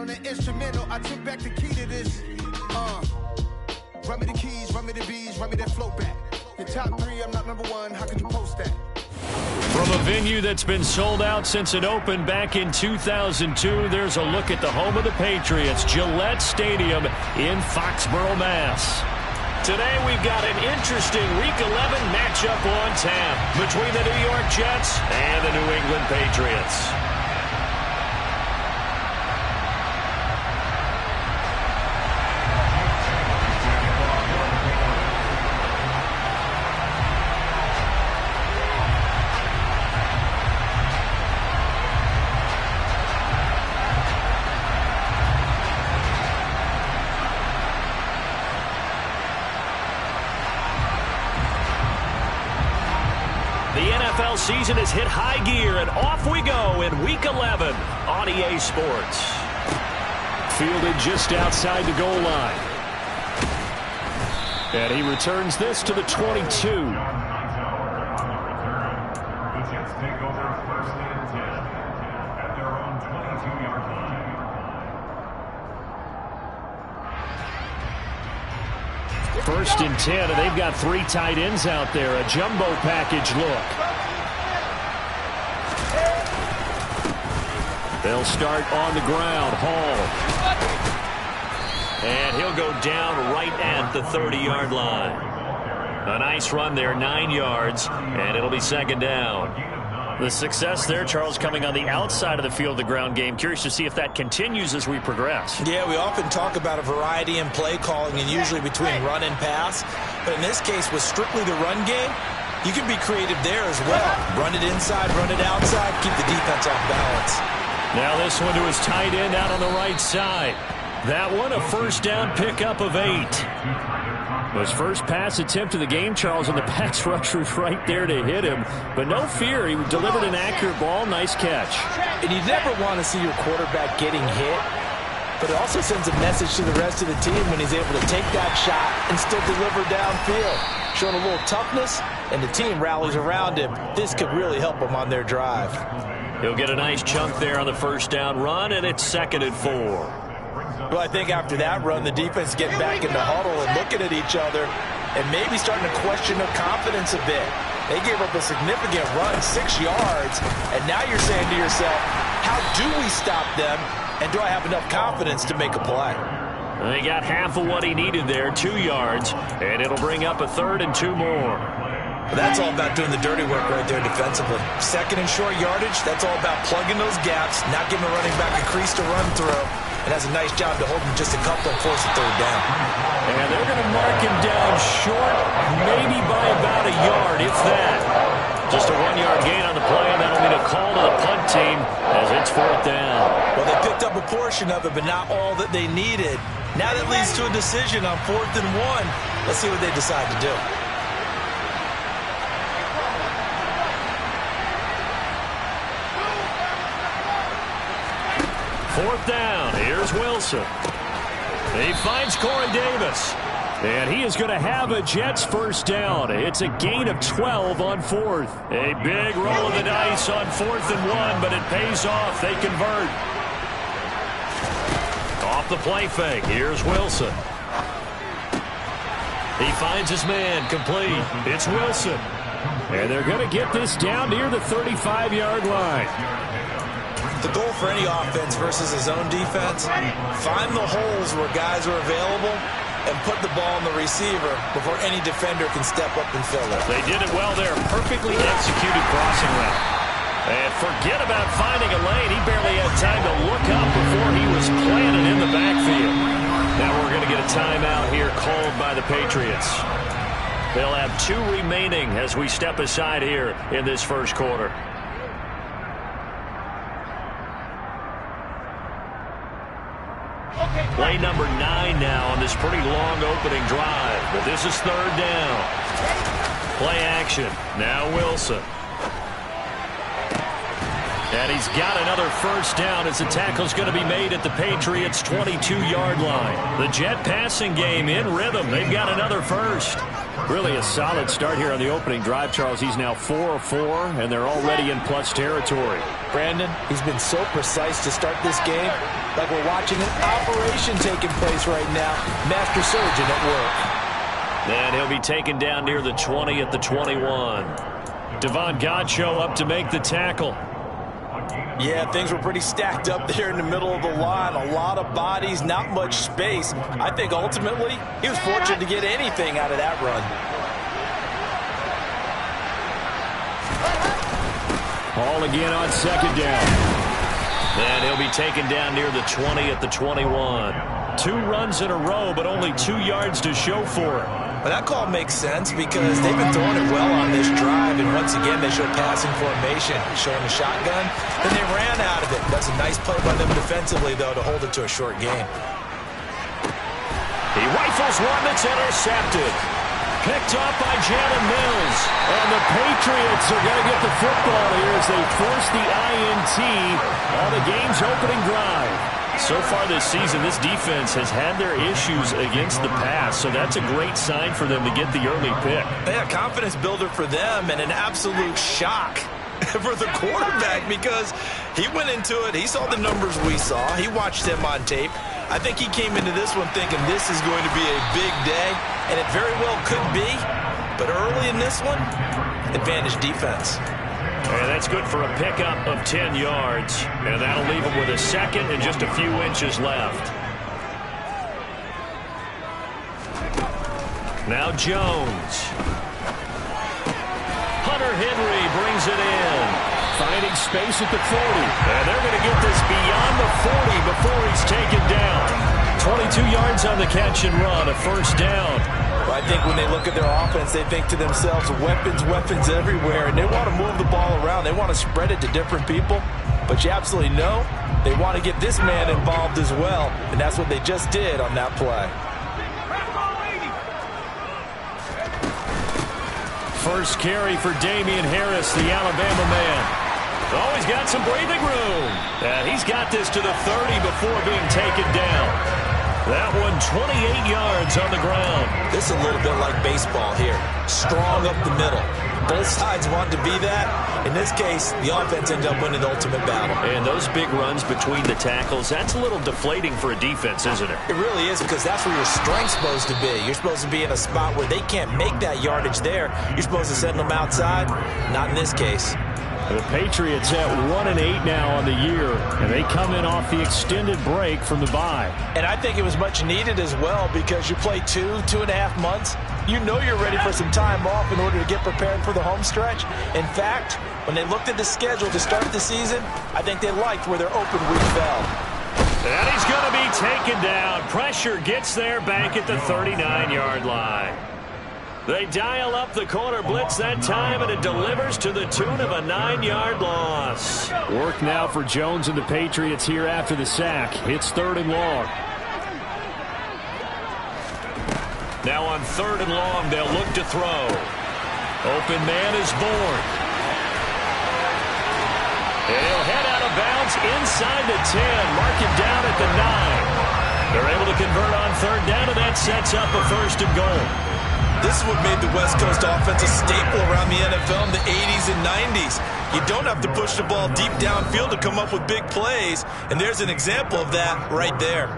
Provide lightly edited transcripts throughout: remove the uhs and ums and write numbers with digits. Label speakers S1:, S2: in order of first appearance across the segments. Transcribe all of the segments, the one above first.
S1: on an instrumental. I took back the key to this. Run me the keys, run me the bees, run me that flow back. The top 3, I'm not number 1. How could you post that?
S2: From a venue that's been sold out since it opened back in 2002, there's a look at the home of the Patriots, Gillette Stadium in Foxborough, Mass. Today we've got an interesting Week 11 matchup on tap between the New York Jets and the New England Patriots. The NFL season has hit high gear, and off we go in Week 11 on EA Sports. Fielded just outside the goal line. And he returns this to the 22.
S3: The Jets take over first and 10 at their own 22-yard line.
S2: First and 10, and they've got 3 tight ends out there. A jumbo package look. They'll start on the ground. Hall. And he'll go down right at the 30-yard line. A nice run there, 9 yards, and it'll be second down. The success there, Charles, coming on the outside of the field, the ground game. Curious to see if that continues as we progress.
S4: Yeah, we often talk about a variety in play calling and usually between run and pass. But in this case, with strictly the run game, you can be creative there as well. Run it inside, run it outside, keep the defense off balance.
S2: Now this one to his tight end out on the right side. That one a first down pickup of 8. His first pass attempt of the game, Charles, and the pass rusher was right there to hit him. But no fear, he delivered an accurate ball. Nice catch.
S4: And you never want to see your quarterback getting hit, but it also sends a message to the rest of the team when he's able to take that shot and still deliver downfield. Showing a little toughness, and the team rallies around him. This could really help them on their drive.
S2: He'll get a nice chunk there on the first down run, and it's 2nd and 4.
S4: Well, I think after that run, the defense getting back in the huddle and looking at each other and maybe starting to question their confidence a bit. They gave up a significant run, 6 yards, and now you're saying to yourself, how do we stop them, and do I have enough confidence to make a play?
S2: They got half of what he needed there, 2 yards, and it'll bring up a 3rd and 2 more.
S4: Well, that's all about doing the dirty work right there defensively. 2nd and short yardage, that's all about plugging those gaps, not giving a running back a crease to run through. And has a nice job to hold him just a couple and force a 3rd down.
S2: And they're going to mark him down short, maybe by about a yard, if that. Just a 1-yard gain on the play, and that'll be a call to the punt team as it's 4th down.
S4: Well, they picked up a portion of it, but not all that they needed. Now that leads to a decision on 4th and 1. Let's see what they decide to do.
S2: Fourth down. Here's Wilson. He finds Corey Davis. And he is going to have a Jets first down. It's a gain of 12 on 4th. A big roll of the dice on 4th and 1, but it pays off. They convert. Off the play fake. Here's Wilson. He finds his man complete. It's Wilson. And they're going to get this down near the 35-yard line.
S4: The goal for any offense versus his own defense, find the holes where guys are available and put the ball on the receiver before any defender can step up and fill it.
S2: They did it well there. Perfectly executed crossing route. And forget about finding a lane. He barely had time to look up before he was planted in the backfield. Now we're going to get a timeout here called by the Patriots. They'll have 2 remaining as we step aside here in this first quarter. Play number 9 now on this pretty long opening drive. But this is 3rd down. Play action. Now Wilson. And he's got another first down as the tackle's going to be made at the Patriots' 22-yard line. The Jet passing game in rhythm. They've got another first. Really a solid start here on the opening drive, Charles. He's now 4 of 4, and they're already in plus territory.
S4: Brandon, he's been so precise to start this game, like we're watching an operation taking place right now. Master surgeon at work.
S2: And he'll be taken down near the 20 at the 21. Devon Godchaux up to make the tackle.
S4: Yeah, things were pretty stacked up there in the middle of the line. A lot of bodies, not much space. I think ultimately he was fortunate to get anything out of that run.
S2: Ball again on second down. And he'll be taken down near the 20 at the 21. 2 runs in a row, but only 2 yards to show for it.
S4: Well, that call makes sense because they've been throwing it well on this drive, and once again they show passing formation, showing the shotgun. Then they ran out of it. That's a nice play by them defensively, though, to hold it to a short game.
S2: He rifles one that's intercepted. Picked up by Jalen Mills. And the Patriots are going to get the football here as they force the INT on the game's opening drive. So far this season, this defense has had their issues against the pass, so that's a great sign for them to get the early pick.
S4: Yeah, confidence builder for them and an absolute shock for the quarterback because he went into it. He saw the numbers we saw. He watched him on tape. I think he came into this one thinking this is going to be a big day, and it very well could be. But early in this one, advantage defense.
S2: And that's good for a pickup of 10 yards. And that'll leave him with a second and just a few inches left. Now Jones. Hunter Henry brings it in. Finding space at the 40. And they're going to get this beyond the 40 before he's taken down. 22 yards on the catch and run, a first down.
S4: Well, I think when they look at their offense, they think to themselves, weapons, weapons everywhere, and they want to move the ball around. They want to spread it to different people, but you absolutely know they want to get this man involved as well, and that's what they just did on that play.
S2: First carry for Damian Harris, the Alabama man. Oh, he's got some breathing room. And he's got this to the 30 before being taken down. That one 28 yards on the ground.
S4: This is a little bit like baseball here. Strong up the middle. Both sides want to be that. In this case, the offense ended up winning the ultimate battle.
S2: And those big runs between the tackles, that's a little deflating for a defense, isn't it?
S4: It really is because that's where your strength's supposed to be. You're supposed to be in a spot where they can't make that yardage there. You're supposed to send them outside. Not in this case.
S2: The Patriots at 1-8 now on the year, and they come in off the extended break from the bye.
S4: And I think it was much needed as well because you play 2.5 months. You know you're ready for some time off in order to get prepared for the home stretch. In fact, when they looked at the schedule to start the season, I think they liked where their open week fell.
S2: And he's going to be taken down. Pressure gets there back at the 39-yard line. They dial up the corner blitz that time, and it delivers to the tune of a 9-yard loss. Work now for Jones and the Patriots here after the sack. It's 3rd and long. Now on 3rd and long, they'll look to throw. Open man is born. And he'll head out of bounds inside the 10. Mark him down at the 9. They're able to convert on 3rd down, and that sets up a 1st and goal.
S4: This is what made the West Coast offense a staple around the NFL in the 80s and 90s. You don't have to push the ball deep downfield to come up with big plays, and there's an example of that right there.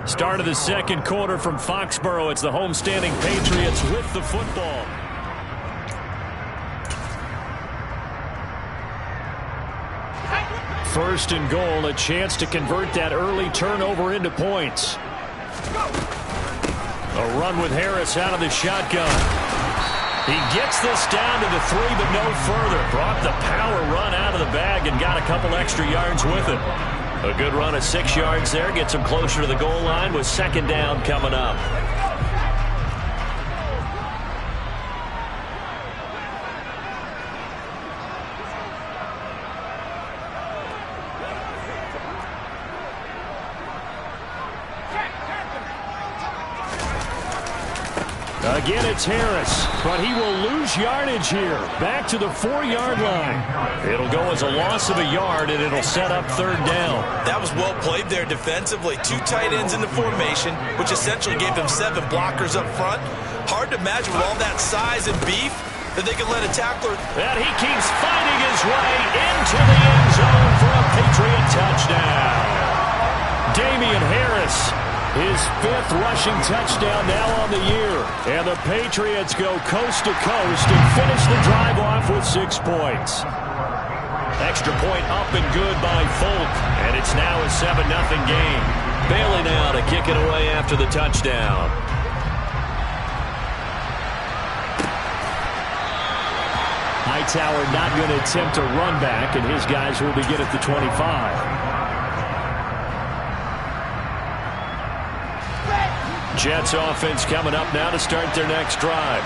S2: Start of the 2nd quarter from Foxborough. It's the homestanding Patriots with the football. First and goal, a chance to convert that early turnover into points. A run with Harris out of the shotgun. He gets this down to the 3, but no further. Brought the power run out of the bag and got a couple extra yards with it. A good run of 6 yards there. Gets him closer to the goal line with 2nd down coming up. Again, it's Harris, but he will lose yardage here. Back to the 4-yard line. It'll go as a loss of a yard, and it'll set up 3rd down.
S4: That was well played there defensively. 2 tight ends in the formation, which essentially gave them 7 blockers up front. Hard to imagine with all that size and beef that they can let a tackler.
S2: And he keeps fighting his way into the end zone for a Patriot touchdown. Damian Harris, his 5th rushing touchdown now on the year. And the Patriots go coast to coast and finish the drive off with 6 points. Extra point up and good by Folk. And it's now a 7-0 game. Bailey now to kick it away after the touchdown. Hightower not going to attempt a run back, and his guys will begin at the 25. Jets offense coming up now to start their next drive.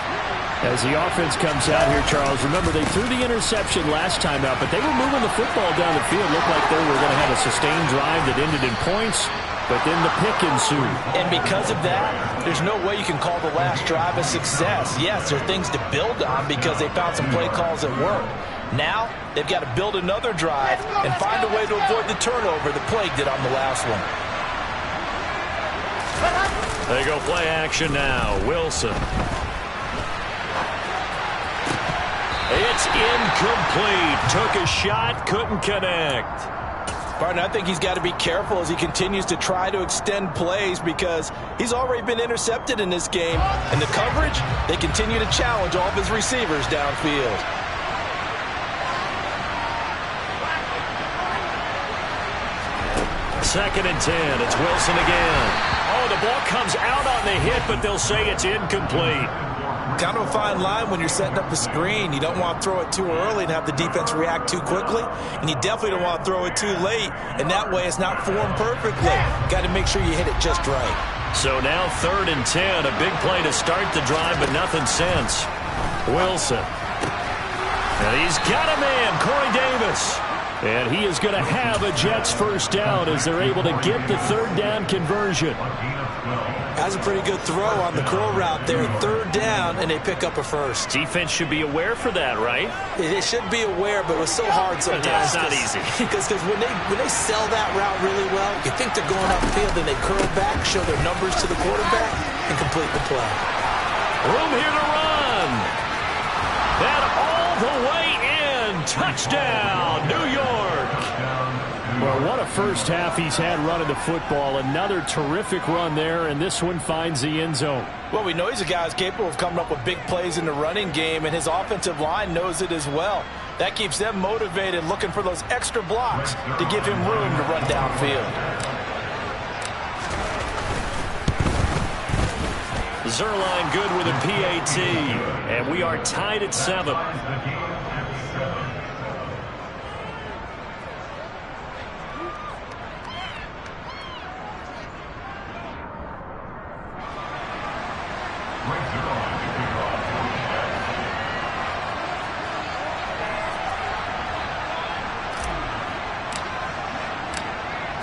S2: As the offense comes out here, Charles, remember they threw the interception last time out, but they were moving the football down the field. Looked like they were going to have a sustained drive that ended in points, but then the pick ensued.
S4: And because of that, there's no way you can call the last drive a success. Yes, there are things to build on because they found some play calls that work. Now, they've got to build another drive and find a way to avoid the turnover the Plague did on the last one.
S2: They go play action now. Wilson. It's incomplete. Took a shot, couldn't connect.
S4: Partner, I think he's got to be careful as he continues to try to extend plays because he's already been intercepted in this game. And the coverage, they continue to challenge all of his receivers downfield.
S2: Second and 10. It's Wilson again. Oh, the ball comes out on the hit, but they'll say it's incomplete.
S4: Kind of a fine line when you're setting up a screen. You don't want to throw it too early and have the defense react too quickly. And you definitely don't want to throw it too late. And that way it's not formed perfectly. Got to make sure you hit it just right.
S2: So now 3rd and 10. A big play to start the drive, but nothing since. Wilson. And he's got a man, Corey Davis. And he is going to have a Jets first down as they're able to get the 3rd down conversion.
S4: That's a pretty good throw on the curl route there. 3rd down, and they pick up a first.
S2: Defense should be aware for that, right?
S4: They should be aware, but it was so hard sometimes.
S2: Yeah, it's not easy.
S4: Because when they sell that route really well, you think they're going upfield, then they curl back, show their numbers to the quarterback, and complete the play.
S2: Room here to run. And all the way in. Touchdown, New York. Well, what a first half he's had running the football. Another terrific run there, and this one finds the end zone.
S4: Well, we know he's a guy who's capable of coming up with big plays in the running game, and his offensive line knows it as well. That keeps them motivated, looking for those extra blocks to give him room to run downfield.
S2: Zerline good with a PAT, and we are tied at 7.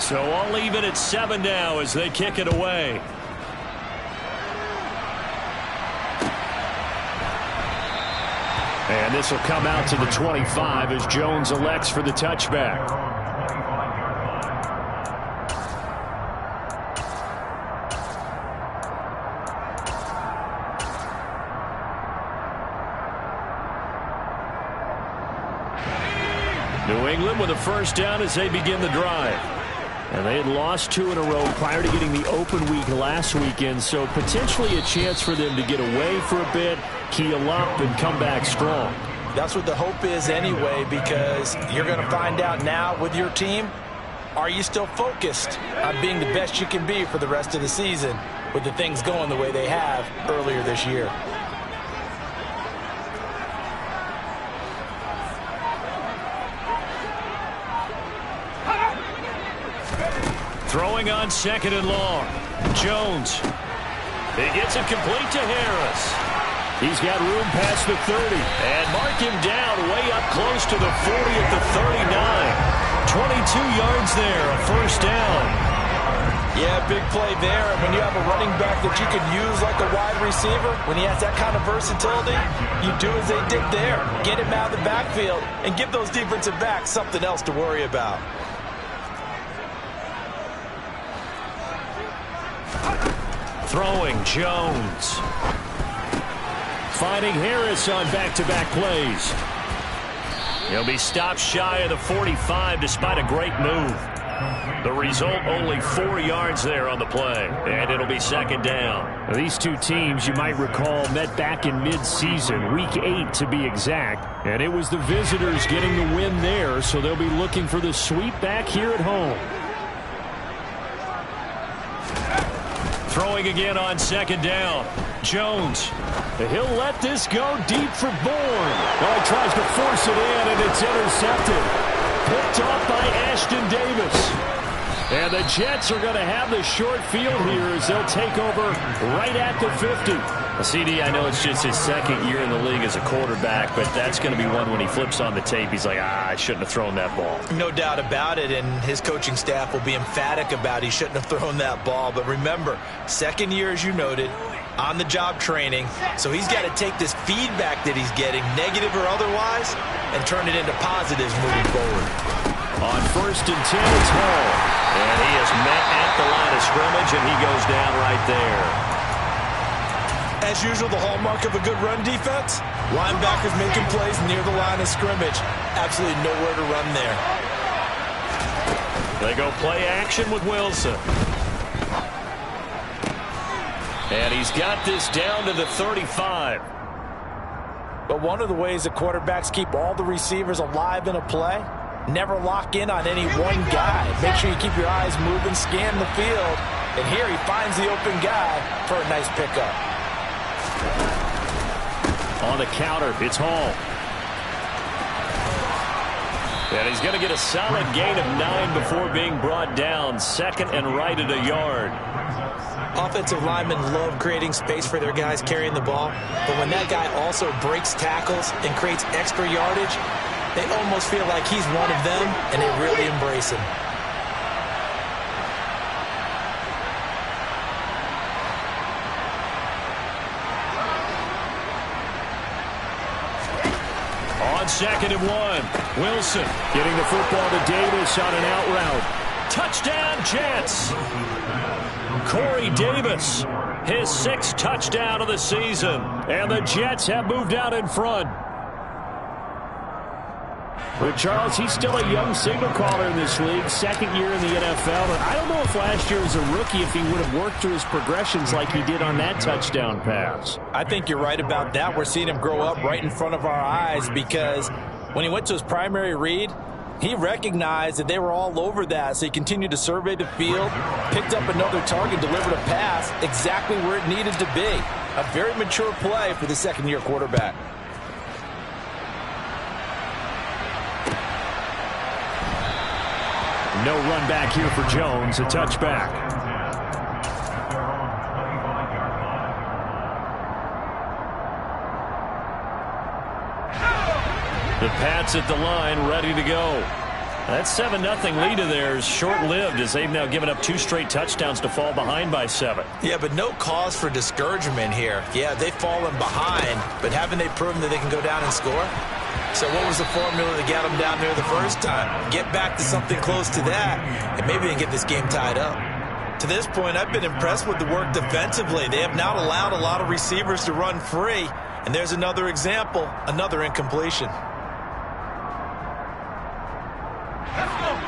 S2: So I'll leave it at 7 now as they kick it away. And this will come out to the 25 as Jones elects for the touchback. New England with a first down as they begin the drive. And they had lost 2 in a row prior to getting the open week last weekend, so potentially a chance for them to get away for a bit, keel up, and come back strong.
S4: That's what the hope is anyway, because you're going to find out now with your team, are you still focused on being the best you can be for the rest of the season with the things going the way they have earlier this year?
S2: Throwing on 2nd and long. Jones. He gets it complete to Harris. He's got room past the 30. And mark him down way up close to the 40 at the 39. 22 yards there, a first down.
S4: Yeah, big play there. And when you have a running back that you can use like a wide receiver, when he has that kind of versatility, you do as they did there. Get him out of the backfield and give those defensive backs something else to worry about.
S2: Throwing Jones. finding Harris on back-to-back plays. He'll be stopped shy of the 45 despite a great move. The result, only 4 yards there on the play, and it'll be second down.
S5: Now, these two teams, you might recall, met back in mid-season, week 8 to be exact, and it was the visitors getting the win there, so they'll be looking for the sweep back here at home.
S2: Throwing again on second down. Jones.
S5: He'll let this go deep for Bourne. Oh, he tries to force it in, and it's intercepted. Picked off by Ashton Davis. And the Jets are going to have the short field here as they'll take over right at the 50.
S2: CD, I know it's just his second year in the league as a quarterback, but that's going to be one when he flips on the tape. He's like, I shouldn't have thrown that ball.
S4: No doubt about it, and his coaching staff will be emphatic about he shouldn't have thrown that ball. But remember, second year, as you noted, on-the-job training, so he's got to take this feedback that he's getting, negative or otherwise, and turn it into positives moving forward.
S2: On 1st and 10, it's Hall. And he is met at the line of scrimmage, and he goes down right there.
S4: As usual, the hallmark of a good run defense, linebackers making plays near the line of scrimmage. Absolutely nowhere to run there.
S2: They go play action with Wilson. And he's got this down to the 35.
S4: But one of the ways that quarterbacks keep all the receivers alive in a play, never lock in on any one guy. Make sure you keep your eyes moving, scan the field. And here he finds the open guy for a nice pickup.
S2: On the counter, it's Hall. And he's going to get a solid gain of 9 before being brought down. Second and right at a yard.
S4: Offensive linemen love creating space for their guys carrying the ball. But when that guy also breaks tackles and creates extra yardage, they almost feel like he's one of them, and they really embrace him.
S2: On 2nd and 1, Wilson getting the football to Davis on an out route. Touchdown, Jets! Corey Davis, his 6th touchdown of the season. And the Jets have moved out in front.
S5: But Charles, he's still a young signal caller in this league, second year in the NFL. But I don't know if last year as a rookie if he would have worked through his progressions like he did on that touchdown pass.
S4: I think you're right about that. We're seeing him grow up right in front of our eyes because when he went to his primary read, he recognized that they were all over that, so he continued to survey the field, picked up another target, delivered a pass exactly where it needed to be. A very mature play for the second-year quarterback.
S5: No run back here for Jones, a touchback.
S2: The Pats at the line, ready to go. That 7-0 lead of theirs short-lived as they've now given up 2 straight touchdowns to fall behind by 7.
S4: Yeah, but no cause for discouragement here. Yeah, they've fallen behind, but haven't they proven that they can go down and score? So what was the formula that got them down there the first time? Get back to something close to that, and maybe they can get this game tied up. To this point, I've been impressed with the work defensively. They have not allowed a lot of receivers to run free, and there's another example, another incompletion.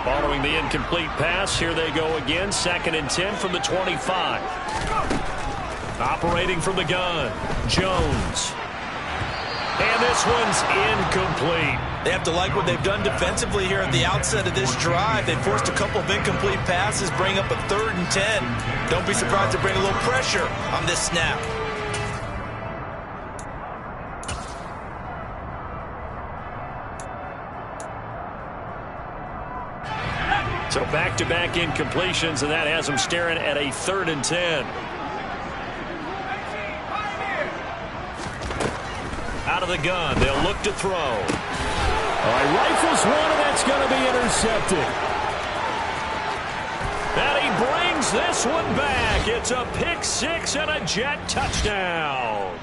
S2: Following the incomplete pass, here they go again. 2nd and 10 from the 25. Operating from the gun, Jones. And this one's incomplete.
S4: They have to like what they've done defensively here at the outset of this drive. They forced a couple of incomplete passes, bring up a 3rd and 10. Don't be surprised to bring a little pressure on this snap.
S2: So back-to-back incompletions, and that has them staring at a 3rd and 10. Out of the gun, they'll look to throw.
S5: All right, rifles one, and that's going to be intercepted.
S2: And he brings this one back. It's a pick 6 and a Jet touchdown.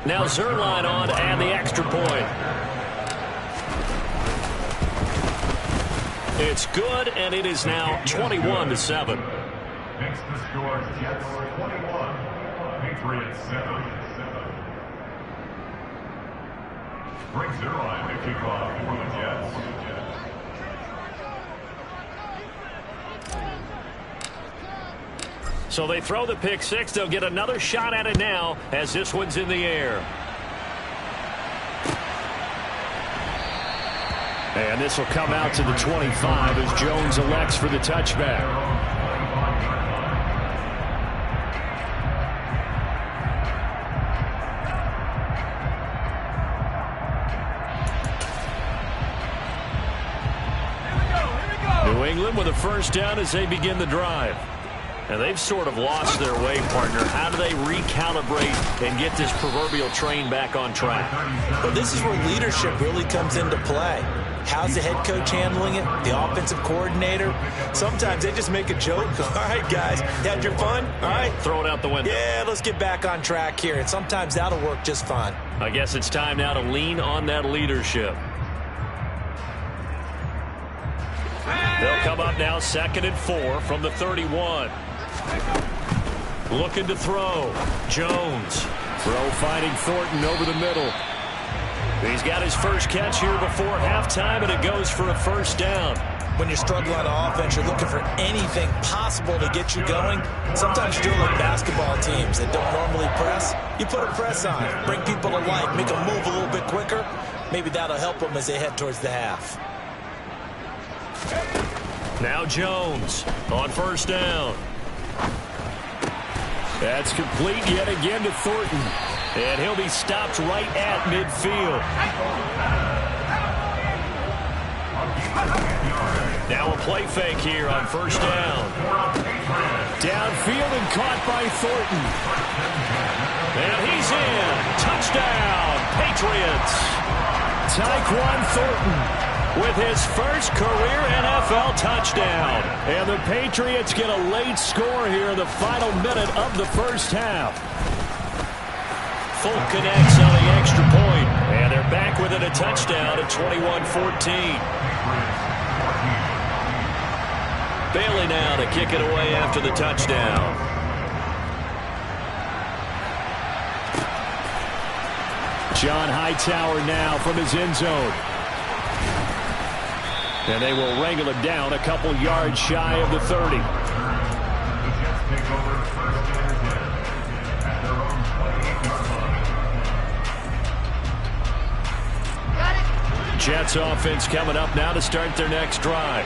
S2: Now Zerline on and the extra point. It's good, and it is now 21-7.
S3: Makes the score Jets 21, Patriots 7. Brings their line to kick off for the Jets.
S2: So they throw the pick six. They'll get another shot at it now as this one's in the air. And this will come out to the 25 as Jones elects for the touchback. New England with a first down as they begin the drive. And they've sort of lost their way, partner. How do they recalibrate and get this proverbial train back on track?
S4: Well, this is where leadership really comes into play. How's the head coach handling it? The offensive coordinator? Sometimes they just make a joke. All right, guys, you had your fun? All right.
S2: Throw it out the window.
S4: Yeah, let's get back on track here. And sometimes that'll work just fine.
S2: I guess it's time now to lean on that leadership. They'll come up now 2nd and 4 from the 31. Looking to throw. Jones. Throw finding Thornton over the middle. He's got his first catch here before halftime, and it goes for a first down.
S4: When you're struggling on offense, you're looking for anything possible to get you going. Sometimes you're doing like basketball teams that don't normally press. You put a press on, bring people to life, make them move a little bit quicker. Maybe that'll help them as they head towards the half.
S2: Now Jones on first down. That's complete yet again to Thornton. And he'll be stopped right at midfield. Now a play fake here on first down. Downfield and caught by Thornton. And he's in. Touchdown, Patriots. Tyquan Thornton with his first career NFL touchdown. And the Patriots get a late score here in the final minute of the first half. Folk connects on the extra point, and they're back within a touchdown at 21-14. Bailey now to kick it away after the touchdown. John Hightower now from his end zone. And they will wrangle him down a couple yards shy of the 30.
S3: The Jets take over first and 10 at their own 28-yard line.
S2: Jets offense coming up now to start their next drive.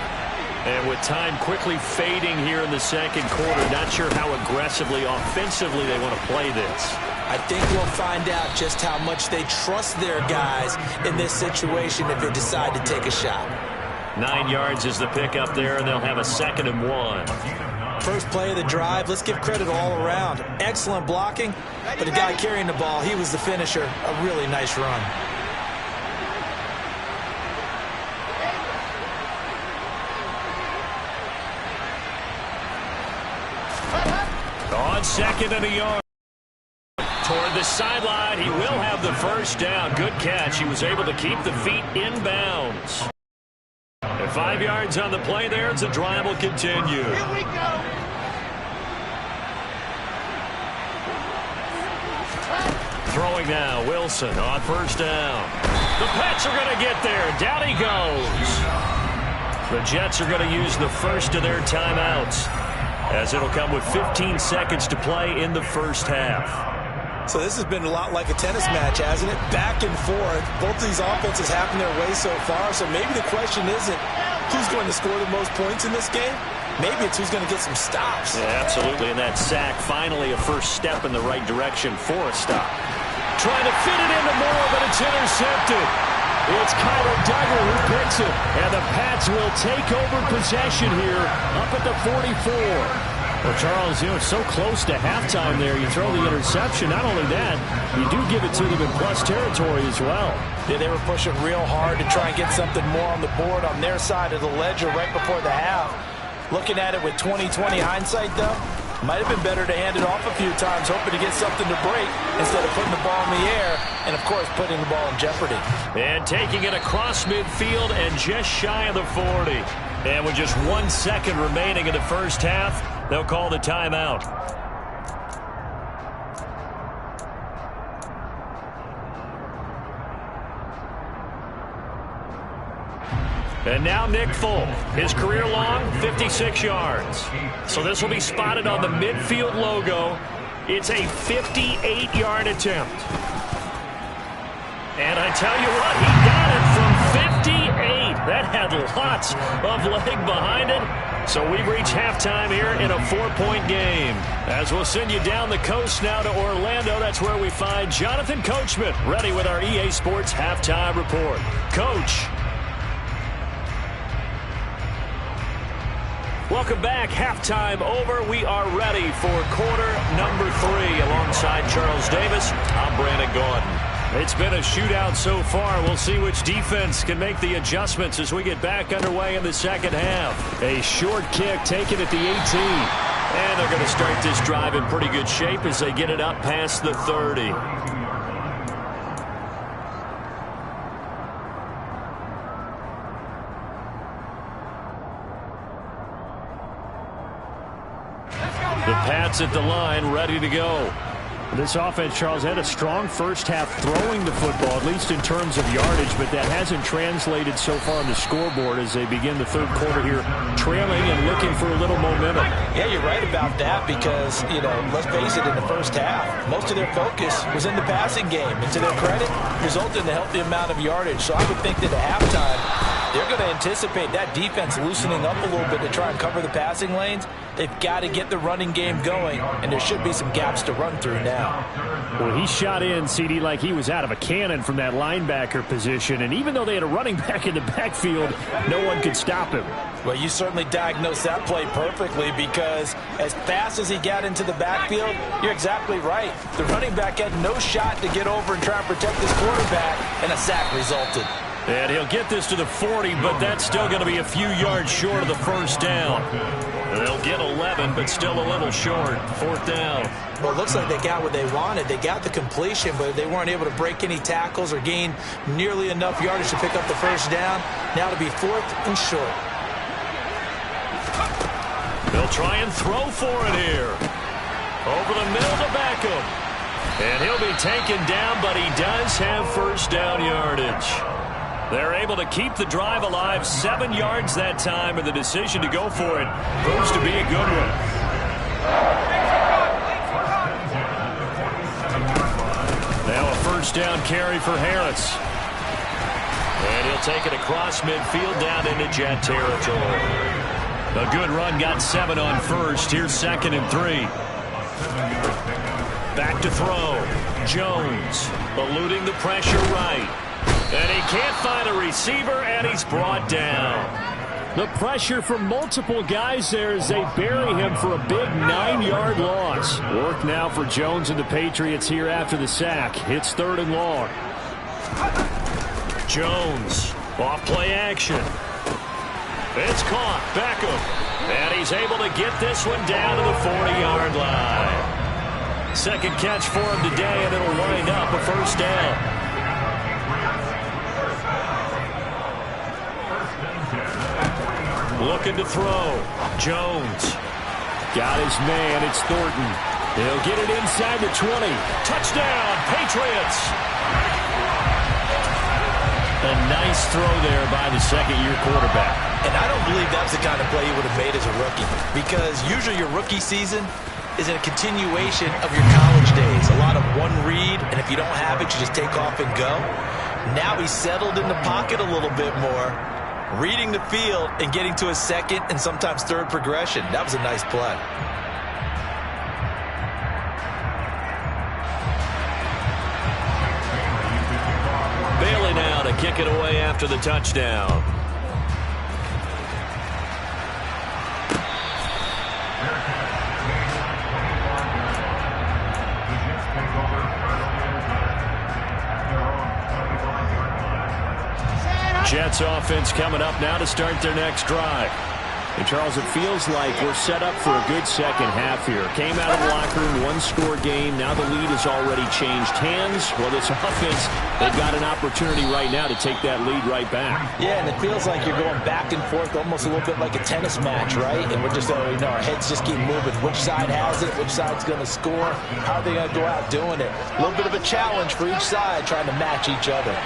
S2: And with time quickly fading here in the second quarter, not sure how aggressively, offensively they want to play this.
S4: I think we'll find out just how much they trust their guys in this situation if they decide to take a shot.
S2: 9 yards is the pickup there, and they'll have a 2nd and 1.
S4: First play of the drive, let's give credit all around. Excellent blocking, but the guy carrying the ball, he was the finisher. A really nice run.
S2: On 2nd and a yard. Toward the sideline, he will have the first down. Good catch. He was able to keep the feet in bounds. And 5 yards on the play there as the drive will continue.
S1: Here we go.
S2: Throwing now, Wilson on first down. The Pats are going to get there. Down he goes. The Jets are going to use the first of their timeouts, as it'll come with 15 seconds to play in the first half.
S4: So this has been a lot like a tennis match, hasn't it? Back and forth. Both of these offenses having their way so far. So maybe the question isn't who's going to score the most points in this game. Maybe it's who's going to get some stops.
S2: Yeah, absolutely. And that sack, finally a first step in the right direction for a stop. Trying to fit it into Moore, but it's intercepted. It's Kyler Duggar who picks it. And the Pats will take over possession here up at the 44. Well, Charles, you know, it's so close to halftime there. You throw the interception. Not only that, you do give it to them in plus territory as well.
S4: Yeah, they were pushing real hard to try and get something more on the board on their side of the ledger right before the half. Looking at it with 20/20 hindsight, though, Might have been better to hand it off a few times, hoping to get something to break instead of putting the ball in the air and, of course, putting the ball in jeopardy.
S2: And taking it across midfield and just shy of the 40. And with just 1 second remaining in the first half, they'll call the timeout. And now Nick Folk, his career long, 56 yards. So this will be spotted on the midfield logo. It's a 58-yard attempt. And I tell you what, he got it from 58. That had lots of leg behind it. So we reach halftime here in a 4-point game. As we'll send you down the coast now to Orlando, that's where we find Jonathan Coachman, ready with our EA Sports halftime report. Coach. Welcome back. Halftime over. We are ready for quarter number 3. Alongside Charles Davis, I'm Brandon Gaudin. It's been a shootout so far. We'll see which defense can make the adjustments as we get back underway in the second half. A short kick taken at the 18. And they're going to start this drive in pretty good shape as they get it up past the 30. The Pats at the line, ready to go.
S5: This offense, Charles, had a strong first half throwing the football, at least in terms of yardage, but that hasn't translated so far on the scoreboard as they begin the third quarter here, trailing and looking for a little momentum.
S4: Yeah, you're right about that because, let's face it, in the first half, most of their focus was in the passing game. And to their credit, resulted in a healthy amount of yardage. So I would think that at halftime, they're going to anticipate that defense loosening up a little bit to try and cover the passing lanes. They've got to get the running game going, and there should be some gaps to run through now.
S5: Well, he shot in, CD, like he was out of a cannon from that linebacker position, and even though they had a running back in the backfield, no one could stop him.
S4: Well, you certainly diagnosed that play perfectly because as fast as he got into the backfield, you're exactly right. The running back had no shot to get over and try and protect his quarterback, and a sack resulted.
S2: And he'll get this to the 40, but that's still going to be a few yards short of the first down. They'll get 11, but still a little short. Fourth down.
S4: Well, it looks like they got what they wanted. They got the completion, but they weren't able to break any tackles or gain nearly enough yardage to pick up the first down. Now to be fourth and short.
S2: They'll try and throw for it here. Over the middle to Beckham. And he'll be taken down, but he does have first down yardage. They're able to keep the drive alive, 7 yards that time, and the decision to go for it proves to be a good one. Now a first down carry for Harris. And he'll take it across midfield down into Jet territory. A good run, got 7 on first. Here's 2nd and 3. Back to throw. Jones eluding the pressure right. And he can't find a receiver, and he's brought down.
S5: The pressure from multiple guys there as they bury him for a big 9-yard loss. Work now for Jones and the Patriots here after the sack. It's 3rd and long.
S2: Jones, off play action. It's caught, Beckham. And he's able to get this one down to the 40-yard line. Second catch for him today, and it'll wind up a first down. Looking to throw. Jones.
S5: Got his man. It's Thornton. He'll get it inside the 20.
S2: Touchdown, Patriots. A nice throw there by the second-year quarterback.
S4: And I don't believe that's the kind of play he would have made as a rookie because usually your rookie season is a continuation of your college days. A lot of one read, and if you don't have it, you just take off and go. Now he's settled in the pocket a little bit more, reading the field and getting to a second and sometimes third progression. That was a nice play.
S2: Bailey now to kick it away after the touchdown. Jets offense coming up now to start their next drive.
S5: And, Charles, it feels like we're set up for a good second half here. Came out of the locker room, one-score game. Now the lead has already changed hands. Well, this offense, they've got an opportunity right now to take that lead right back.
S4: Yeah, and it feels like you're going back and forth almost a little bit like a tennis match, right? And we're just, our heads just keep moving. Which side has it? Which side's going to score? How are they going to go out doing it? A little bit of a challenge for each side trying to match each other.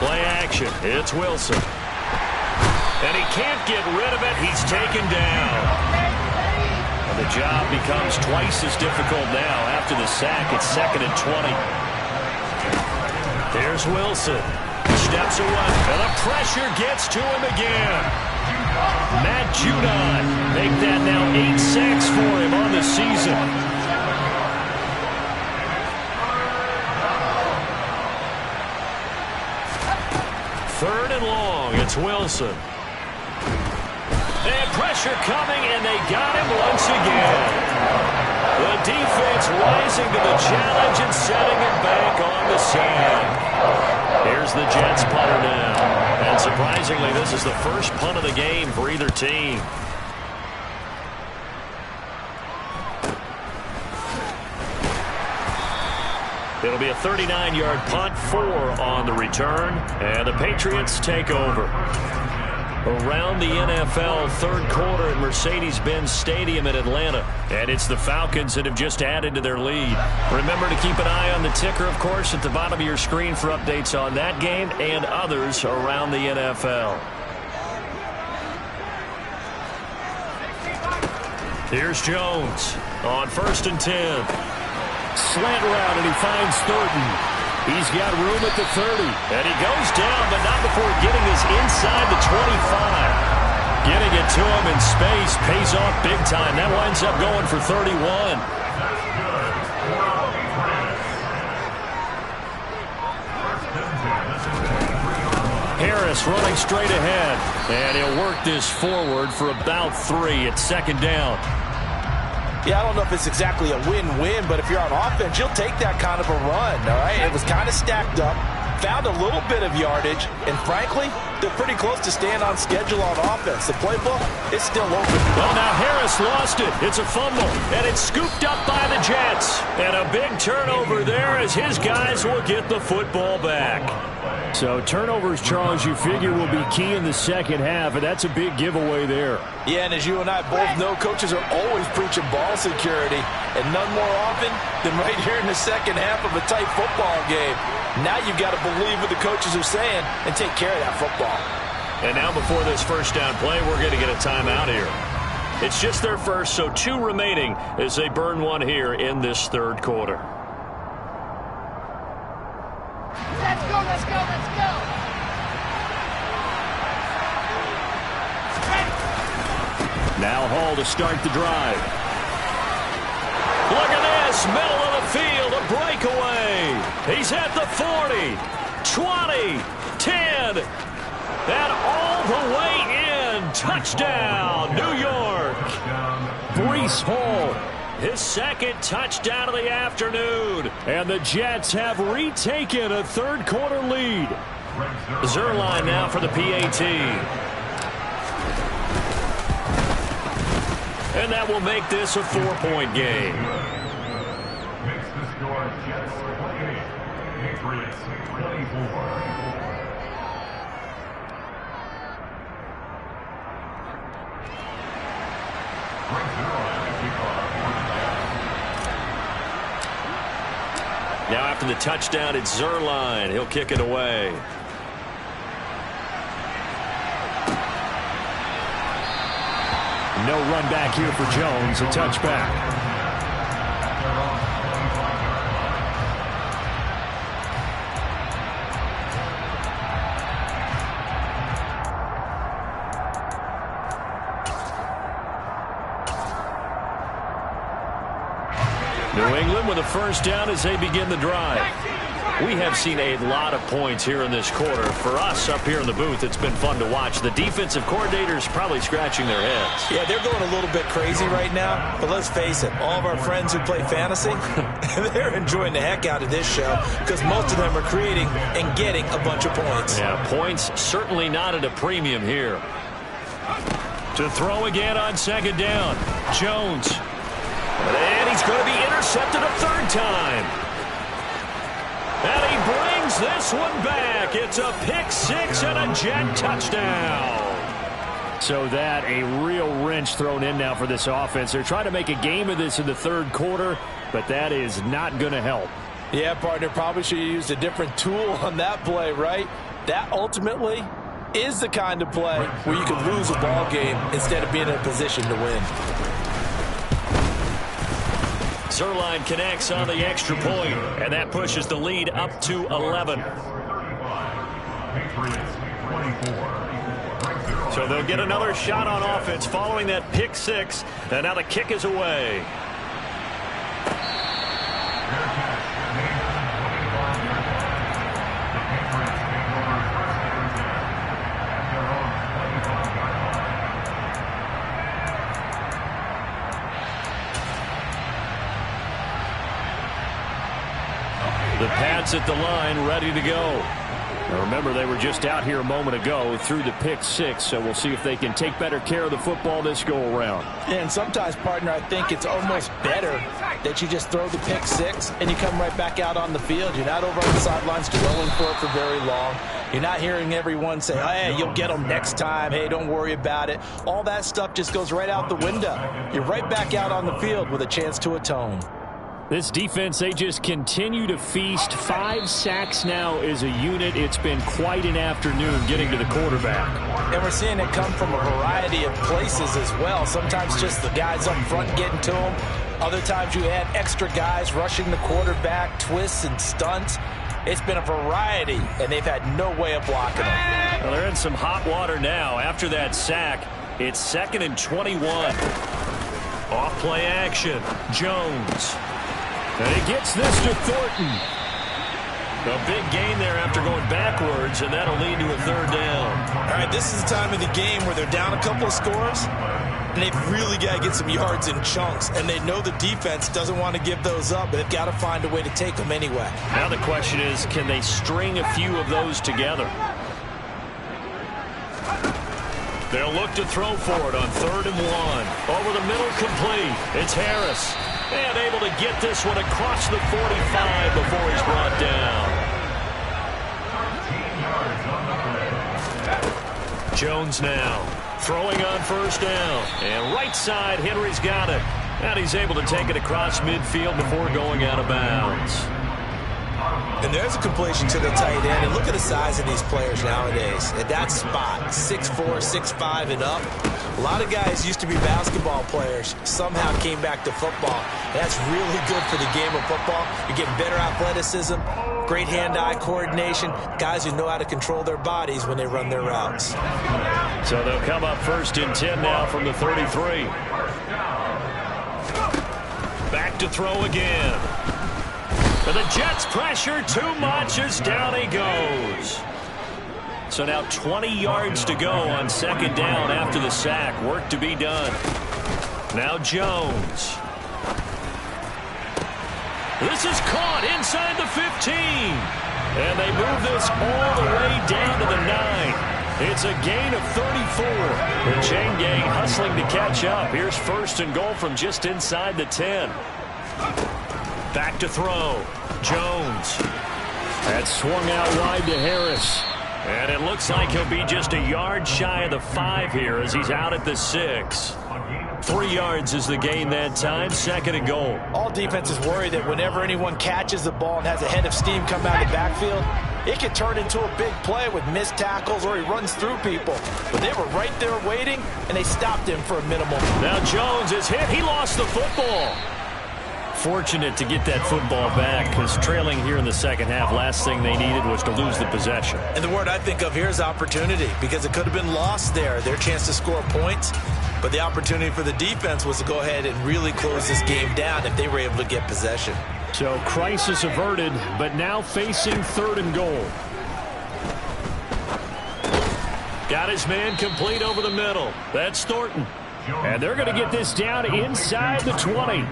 S2: Play action. It's Wilson. And he can't get rid of it. He's taken down. And the job becomes twice as difficult now after the sack. It's 2nd and 20. Here's Wilson. Steps away. And the pressure gets to him again. Matt Judon. Make that now 8 sacks for him on the season. Third and long. It's Wilson. And pressure coming, and they got him once again. The defense rising to the challenge and setting him back on the sand. Here's the Jets punter now. And surprisingly, this is the first punt of the game for either team. It'll be a 39-yard punt, 4 on the return, and the Patriots take over. Around the NFL third quarter at Mercedes-Benz Stadium in Atlanta, and it's the Falcons that have just added to their lead. Remember to keep an eye on the ticker, of course, at the bottom of your screen for updates on that game and others around the NFL. Here's Jones on 1st and 10. Slant route, and he finds Thornton. He's got room at the 30. And he goes down, but not before getting his inside the 25. Getting it to him in space pays off big time. That winds up going for 31. Harris running straight ahead. And he'll work this forward for about 3 at 2nd down.
S4: Yeah, I don't know if it's exactly a win-win, but if you're on offense, you'll take that kind of a run, all right? It was kind of stacked up, found a little bit of yardage, and frankly, they're pretty close to staying on schedule on offense. The playbook is still open.
S2: Well, now Harris lost it. It's a fumble, and it's scooped up by the Jets. And a big turnover there as his guys will get the football back.
S5: So turnovers, Charles, you figure will be key in the second half, and that's a big giveaway there.
S4: Yeah, and as you and I both know, coaches are always preaching ball security, and none more often than right here in the second half of a tight football game. Now you've got to believe what the coaches are saying and take care of that football.
S2: And now before this first down play, we're going to get a timeout here. It's just their first, so 2 remaining as they burn one here in this third quarter.
S6: Let's go, let's go, let's go!
S2: Now Hall to start the drive. Look at this, middle of the field, a breakaway. He's at the 40, 20, 10, and all the way in. Touchdown, New York. Breece Hall, his 2nd touchdown of the afternoon.
S5: And the Jets have retaken a third quarter lead.
S2: Zerline now for the PAT. And that will make this a 4-point game.
S3: Makes the score Jets 28, Patriots 24.
S2: Now after the touchdown, it's Zerline. He'll kick it away.
S5: No run back here for Jones, a touchback.
S2: New England with a first down as they begin the drive. We have seen a lot of points here in this quarter. For us up here in the booth, it's been fun to watch. The defensive coordinators probably scratching their heads.
S4: Yeah, they're going a little bit crazy right now. But let's face it, all of our friends who play fantasy, they're enjoying the heck out of this show because most of them are creating and getting a bunch of points.
S2: Yeah, points certainly not at a premium here. To throw again on second down. Jones. And he's going to be intercepted a third time. And he brings this one back. It's a pick six and a Jet touchdown. So that a real wrench thrown in now for this offense. They're trying to make a game of this in the third quarter, but that is not going to help.
S4: Yeah, partner, probably should have used a different tool on that play, right? That ultimately is the kind of play where you can lose a ball game instead of being in a position to win.
S2: Zerline connects on the extra point, and that pushes the lead up to 11. So they'll get another shot on offense following that pick six, and now the kick is away. The Pats at the line, ready to go. Now remember, they were just out here a moment ago through the pick six, so we'll see if they can take better care of the football this go-around.
S4: And sometimes, partner, I think it's almost better that you just throw the pick six and you come right back out on the field. You're not over on the sidelines dwelling for it for very long. You're not hearing everyone say, hey, you'll get them next time. Hey, don't worry about it. All that stuff just goes right out the window. You're right back out on the field with a chance to atone.
S2: This defense, they just continue to feast. 5 sacks now as a unit. It's been quite an afternoon getting to the quarterback.
S4: And we're seeing it come from a variety of places as well. Sometimes just the guys up front getting to them. Other times you add extra guys rushing the quarterback, twists and stunts. It's been a variety, and they've had no way of blocking them.
S2: Well, they're in some hot water now. After that sack, it's 2nd and 21. Off play action. Jones. And he gets this to Thornton. A big gain there after going backwards, and that'll lead to a third down.
S4: All right, this is the time of the game where they're down a couple of scores, and they've really got to get some yards in chunks, and they know the defense doesn't want to give those up, but they've got to find a way to take them anyway.
S2: Now the question is, can they string a few of those together? They'll look to throw for it on 3rd and 1. Over the middle, complete. It's Harris. And able to get this one across the 45 before he's brought down. Jones now throwing on 1st down. And right side, Henry's got it. And he's able to take it across midfield before going out of bounds.
S4: And there's a completion to the tight end. And look at the size of these players nowadays. At that spot, 6'4", 6'5", and up. A lot of guys used to be basketball players, somehow came back to football. That's really good for the game of football. You're getting better athleticism, great hand-eye coordination, guys who know how to control their bodies when they run their routes.
S2: So they'll come up 1st and 10 now from the 33. Back to throw again. But the Jets pressure too much as down he goes. So now 20 yards to go on 2nd down after the sack. Work to be done. Now Jones. This is caught inside the 15. And they move this all the way down to the 9. It's a gain of 34. The chain gang hustling to catch up. Here's 1st and goal from just inside the 10. Back to throw. Jones. That swung out wide to Harris. And it looks like he'll be just a yard shy of the 5 here as he's out at the 6. 3 yards is the gain that time. 2nd and goal.
S4: All defenses worry that whenever anyone catches the ball and has a head of steam come out of the backfield, it can turn into a big play with missed tackles or he runs through people. But they were right there waiting, and they stopped him for a minimal.
S2: Now Jones is hit. He lost the football. fortunate to get that football back because trailing here in the second half, last thing they needed was to lose the possession.
S4: And the word I think of here is opportunity, because it could have been lost there, their chance to score points. But the opportunity for the defense was to go ahead and really close this game down if they were able to get possession.
S5: So crisis averted, but now facing 3rd and goal.
S2: Got his man complete over the middle. That's Thornton. And they're going to get this down inside the 20.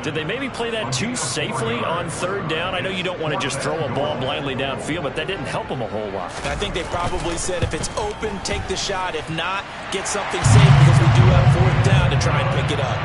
S2: Did they maybe play that too safely on 3rd down? I know you don't want to just throw a ball blindly downfield, but that didn't help them a whole lot.
S4: I think they probably said if it's open, take the shot. If not, get something safe because we do have 4th down to try and pick it up.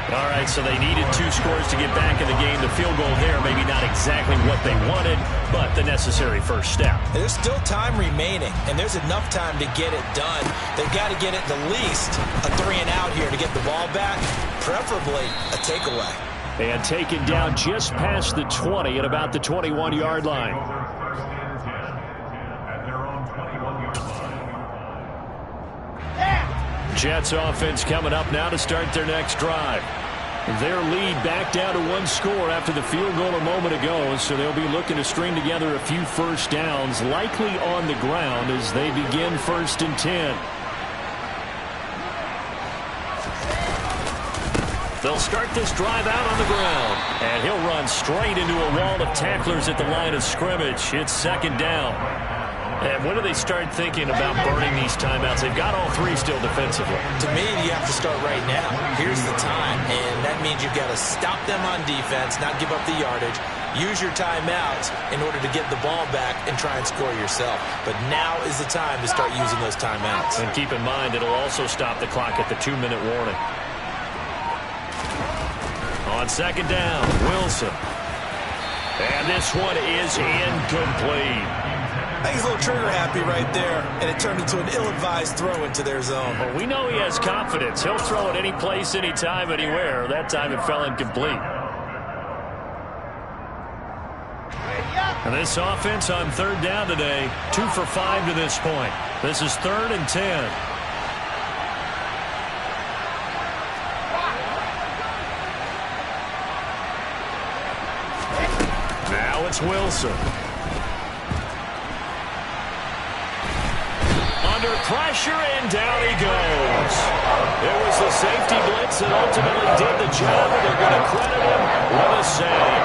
S2: All right, so they needed 2 scores to get back in the game. The field goal there, maybe not exactly what they wanted, but the necessary first step.
S4: There's still time remaining, and there's enough time to get it done. They've got to get it at least a 3-and-out here to get the ball back, preferably a takeaway.
S5: And taken down just past the 20 at about the 21-yard line.
S2: Jets offense coming up now to start their next drive.
S5: Their lead back down to 1 score after the field goal a moment ago, so they'll be looking to string together a few first downs, likely on the ground as they begin 1st and 10.
S2: They'll start this drive out on the ground, and he'll run straight into a wall of tacklers at the line of scrimmage. It's 2nd down. And when do they start thinking about burning these timeouts? They've got all 3 still defensively.
S4: To me, you have to start right now. Here's the time, and that means you've got to stop them on defense, not give up the yardage, use your timeouts in order to get the ball back and try and score yourself. But now is the time to start using those timeouts.
S2: And keep in mind, it'll also stop the clock at the 2-minute warning. On 2nd down, Wilson. And this one is incomplete.
S4: I think he's a little trigger happy right there, and it turned into an ill-advised throw into their zone.
S2: Well, we know he has confidence. He'll throw it any place, anytime, anywhere. That time it fell incomplete. And this offense on 3rd down today, 2 for 5 to this point. This is 3rd and 10. Now it's Wilson. Under pressure, and down he goes. It was the safety blitz that ultimately did the job, and they're going to credit him with a save.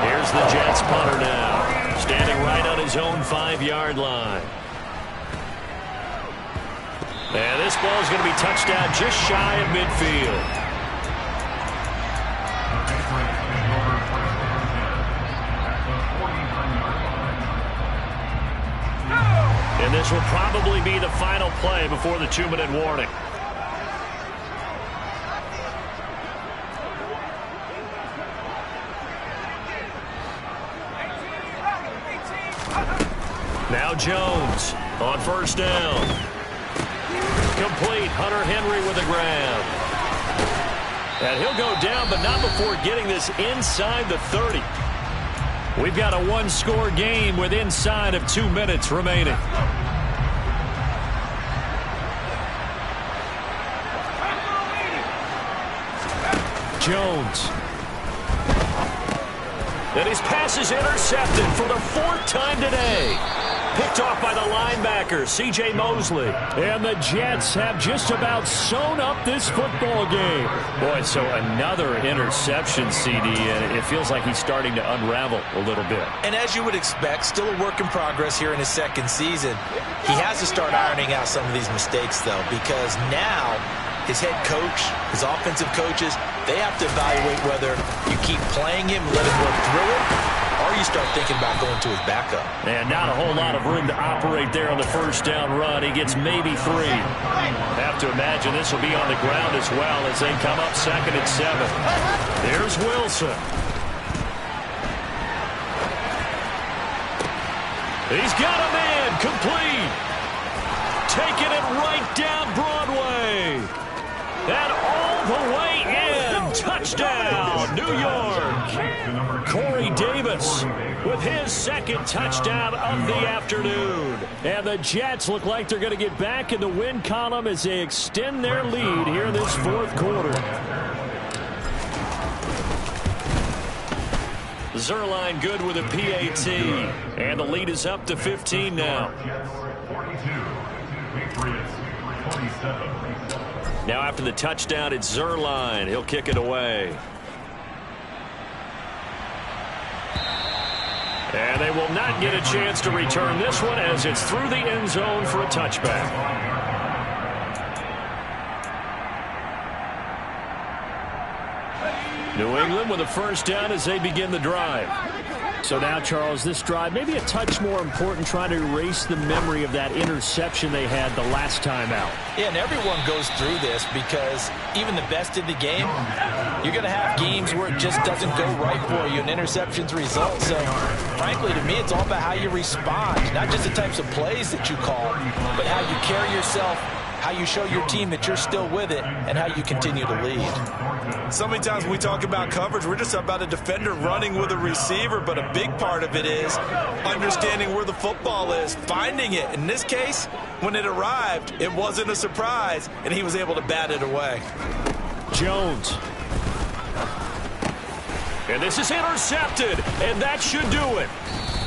S2: Here's the Jets punter now, standing right on his own 5-yard line. And this ball is going to be touched down just shy of midfield. And this will probably be the final play before the 2-minute warning. Now Jones on 1st down. Complete. Hunter Henry with a grab. And he'll go down, but not before getting this inside the 30. We've got a 1-score game with inside of 2 minutes remaining. Jones. And his pass is intercepted for the 4th time today. Picked off by the linebacker, C.J. Mosley.
S5: And the Jets have just about sewn up this football game.
S2: Boy, so another interception, CD, and it feels like he's starting to unravel a little bit.
S4: And as you would expect, still a work in progress here in his 2nd season. He has to start ironing out some of these mistakes, though, because now his head coach, his offensive coaches, they have to evaluate whether you keep playing him, let him work through it, or you start thinking about going to his backup.
S2: And not a whole lot of room to operate there on the 1st down run. He gets maybe 3. Have to imagine this will be on the ground as well as they come up 2nd and 7. Here's Wilson. He's got a man complete. Taking it right down Broadway. And all the way in. Touchdown, New York. Corey Davis with his 2nd touchdown of the afternoon.
S5: And the Jets look like they're going to get back in the win column as they extend their lead here in this 4th quarter.
S2: Zerline good with a PAT. And the lead is up to 15 now. Now after the touchdown, it's Zerline. He'll kick it away. And they will not get a chance to return this one as it's through the end zone for a touchback. New England with a first down as they begin the drive.
S5: So now, Charles, this drive maybe a touch more important, trying to erase the memory of that interception they had the last time out.
S4: Yeah, and everyone goes through this because even the best in the game, you're going to have games where it just doesn't go right for you and interceptions result. So, frankly, to me, it's all about how you respond, not just the types of plays that you call, but how you carry yourself, how you show your team that you're still with it, and how you continue to lead.
S7: So many times when we talk about coverage, we're just about a defender running with a receiver, but a big part of it is understanding where the football is, finding it. In this case, when it arrived, it wasn't a surprise, and he was able to bat it away.
S5: Jones.
S2: And this is intercepted, and that should do it.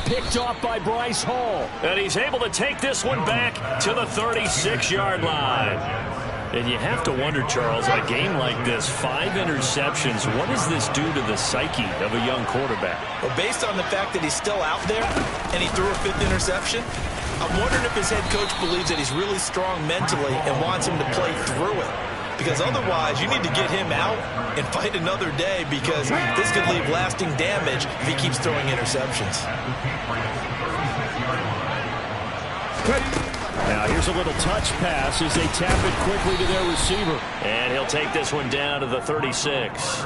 S5: Picked off by Bryce Hall.
S2: And he's able to take this one back to the 36-yard line. And you have to wonder, Charles, in a game like this, 5 interceptions, what does this do to the psyche of a young quarterback?
S4: Well, based on the fact that he's still out there and he threw a 5th interception, I'm wondering if his head coach believes that he's really strong mentally and wants him to play through it. Because otherwise, you need to get him out and fight another day, because this could leave lasting damage if he keeps throwing interceptions.
S5: Now here's a little touch pass as they tap it quickly to their receiver.
S2: And he'll take this one down to the 36.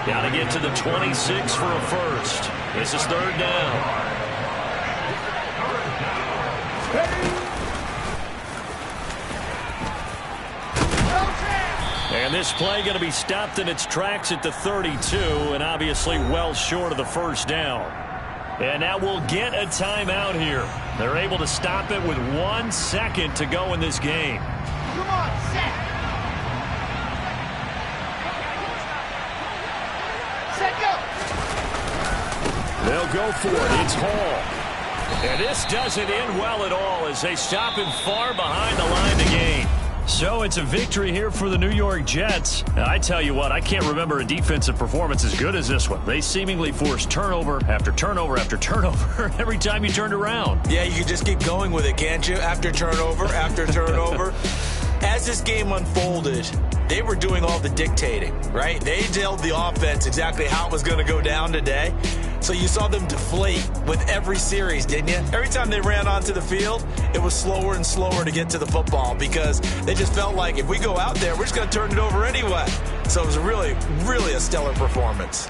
S2: Got to get to the 26 for a first. This is 3rd down. And this play going to be stopped in its tracks at the 32, and obviously well short of the first down. And now we'll get a timeout here. They're able to stop it with 1 second to go in this game.
S6: Come on, set. Set, go.
S5: They'll go for it. It's Hall.
S2: And this doesn't end well at all as they stop him far behind the line to gain. So it's a victory here for the New York Jets. And I tell you what, I can't remember a defensive performance as good as this one. They seemingly forced turnover after turnover after turnover every time you turned around.
S4: Yeah, you can just keep going with it, can't you? After turnover, after turnover. As this game unfolded, they were doing all the dictating, right? They told the offense exactly how it was going to go down today. So you saw them deflate with every series, didn't you? Every time they ran onto the field, it was slower and slower to get to the football because they just felt like if we go out there, we're just going to turn it over anyway. So it was really, really a stellar performance.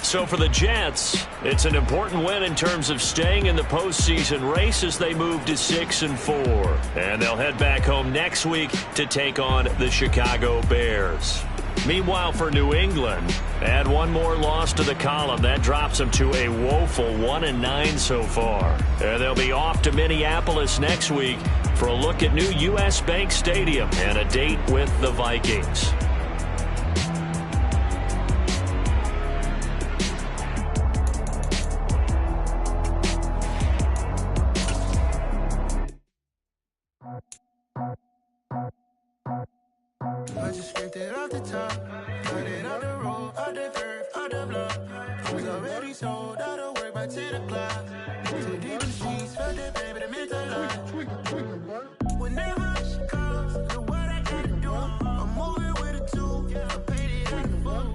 S2: So for the Jets, it's an important win in terms of staying in the postseason race as they move to 6-4. And they'll head back home next week to take on the Chicago Bears. Meanwhile, for New England, add one more loss to the column. That drops them to a woeful 1-9 so far. And they'll be off to Minneapolis next week for a look at new U.S. Bank Stadium and a date with the Vikings.
S1: I just scraped it off the top, put it on the road, on the curve, on the block. I was already sold, out of work by 10 o'clock. So deep in the streets, felt that baby, that meant a lot. Whenever she calls, look what I gotta do. I'm moving with a two, I'm painted like a fool.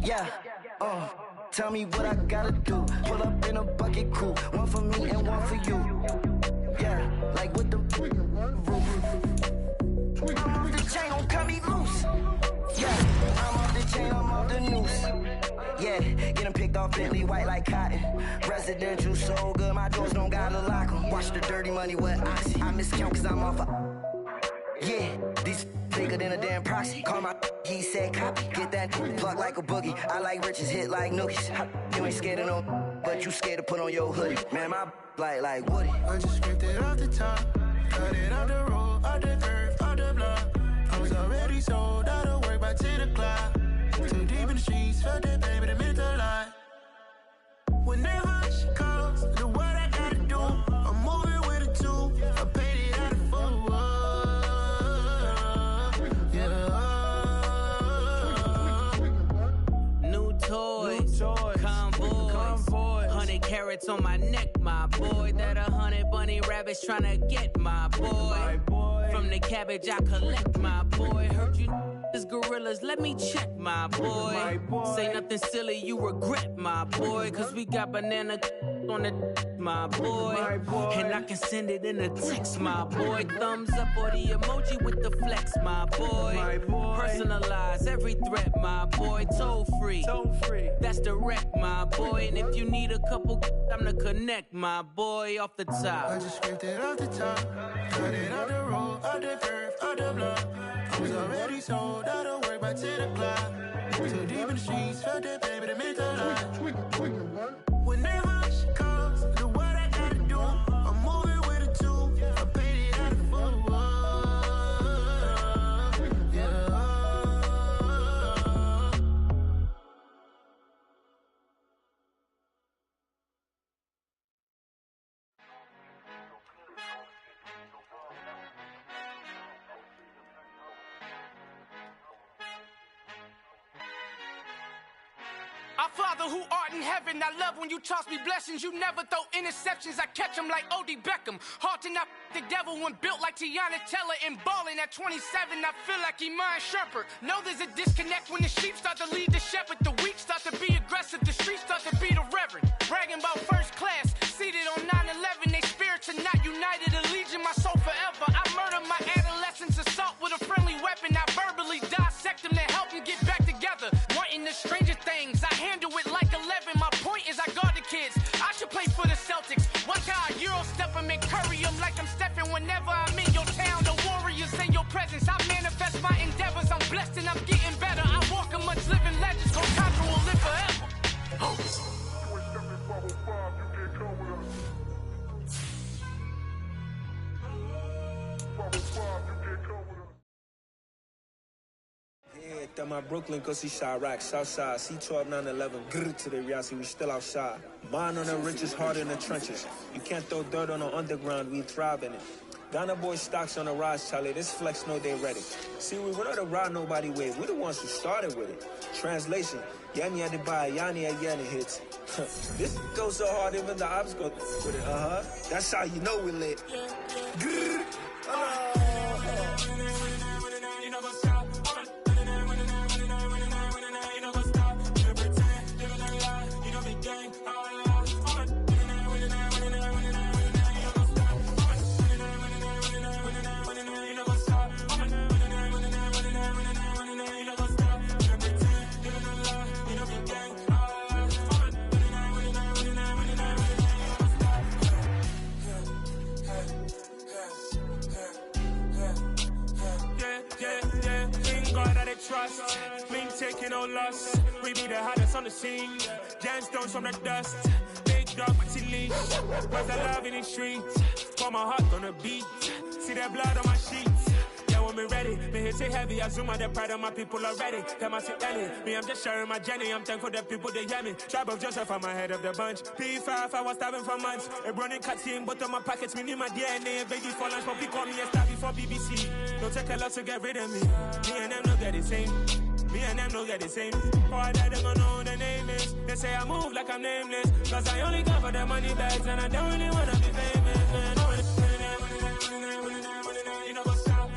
S8: Yeah, tell me what I gotta do. Pull up in a bucket crew, one for me and one for you. Yeah, like with the roof. I'm off the chain, don't cut me loose. Yeah, I'm off the chain, I'm off the noose. Yeah, get them picked off Bentley, white like cotton. Residential so good, my doors don't gotta lock them. Watch the dirty money with Oxy. I miscount cause I'm off a... Yeah, these bigger than a damn proxy. Call my he said copy. Get that plug like a boogie. I like riches, hit like nookies. You ain't scared of no, but you scared to put on your hoodie. Man, my like Woody.
S1: I just scraped it off the top, Got it on the road, on the curve, on the block. I was already sold out of work by 10 o'clock. Too deep in the streets, felt that baby, that meant a lot. Whenever she calls, do what I gotta do. I'm moving with a two. I paid it out of full. Yeah.
S9: New toys, convoys, 100 carats on my neck, my boy. That 100 bunny rabbits tryna get my boy. From the cabbage I collect, my boy. Heard you is gorillas, let me check, my boy. Say nothing silly, you regret, my boy. Cause we got banana on the my boy. And I can send it in a text, my boy. Thumbs up or the emoji with the flex, my boy. Personalize every threat, my boy. Toll free, that's direct, my boy. And if you need a couple, I'm the connect, my boy. Off the top,
S1: I just scraped it off the top. Got it on the road, on the curve, on the block. I was already sold out of work by 10 o'clock. Too deep in the streets, felt that baby, that meant a lot. Whenever she calls, do what I gotta do. I'm moving with a two. I paid it out of full. Yeah.
S6: Our Father who art in heaven, I love when you toss me blessings. You never throw interceptions, I catch them like O.D. Beckham. Hard to not the devil when built like Tiana Teller and balling at 27. I feel like Iman Shumpert. Know there's a disconnect when the sheep start to lead the shepherd. The weak start to be aggressive, the streets start to be the reverend. Bragging about first class, seated on 9/11. They spirits are not united, a legion, my soul forever. I murder my adolescence, assault with a friendly weapon. I verbally dissect them to help them get back together. Wanting the stranger things, I handle it like 11. My point is I guard the kids. I should play for the Celtics. Watch how I Euro step them and curry them like I'm stepping whenever I'm in your town. The warriors in your presence. I manifest my endeavors. I'm blessed and I'm getting better. I walk amongst living legends. Go conquer will live forever.
S10: Yeah, my Brooklyn, cause he Chirac, Southside, C12, 911, grr to the Riasi, we still outside. Mine on the richest, heart in the trenches. You can't throw dirt on the underground, we thrive in it. Ghana boy stocks on the rise, Charlie, this flex know they ready. See, we went on the ride nobody wave, we the ones who started with it. Translation, Yanni had to buy, Yanni at Yanni hits. This goes so hard, even the ops go with it, That's how you know we lit. Grr,
S11: trust, been taking no loss. We be the hottest on the scene. Gemstones from the dust. Big dog, but he leash. Was the love in the streets. For my heart on the beat. See that blood on my sheets. Yeah, when me ready, me hit it heavy. I zoom out the pride of my people already. Them I see Ellie. Me, I'm just sharing my journey. I'm thankful the people they hear me. Tribe of Joseph, I'm ahead of the bunch. P5, I was starving for months. A running cut in, but on my pockets, me need my DNA. Baby for lunch, but call me a star before BBC. Don't take a lot to get rid of me. Me and them no get the same. Me and them no get the same. All that them gonna know who the name is. They say I move like I'm nameless. Cause I only come for the money bags and I don't really wanna be famous. Man. You know what's up?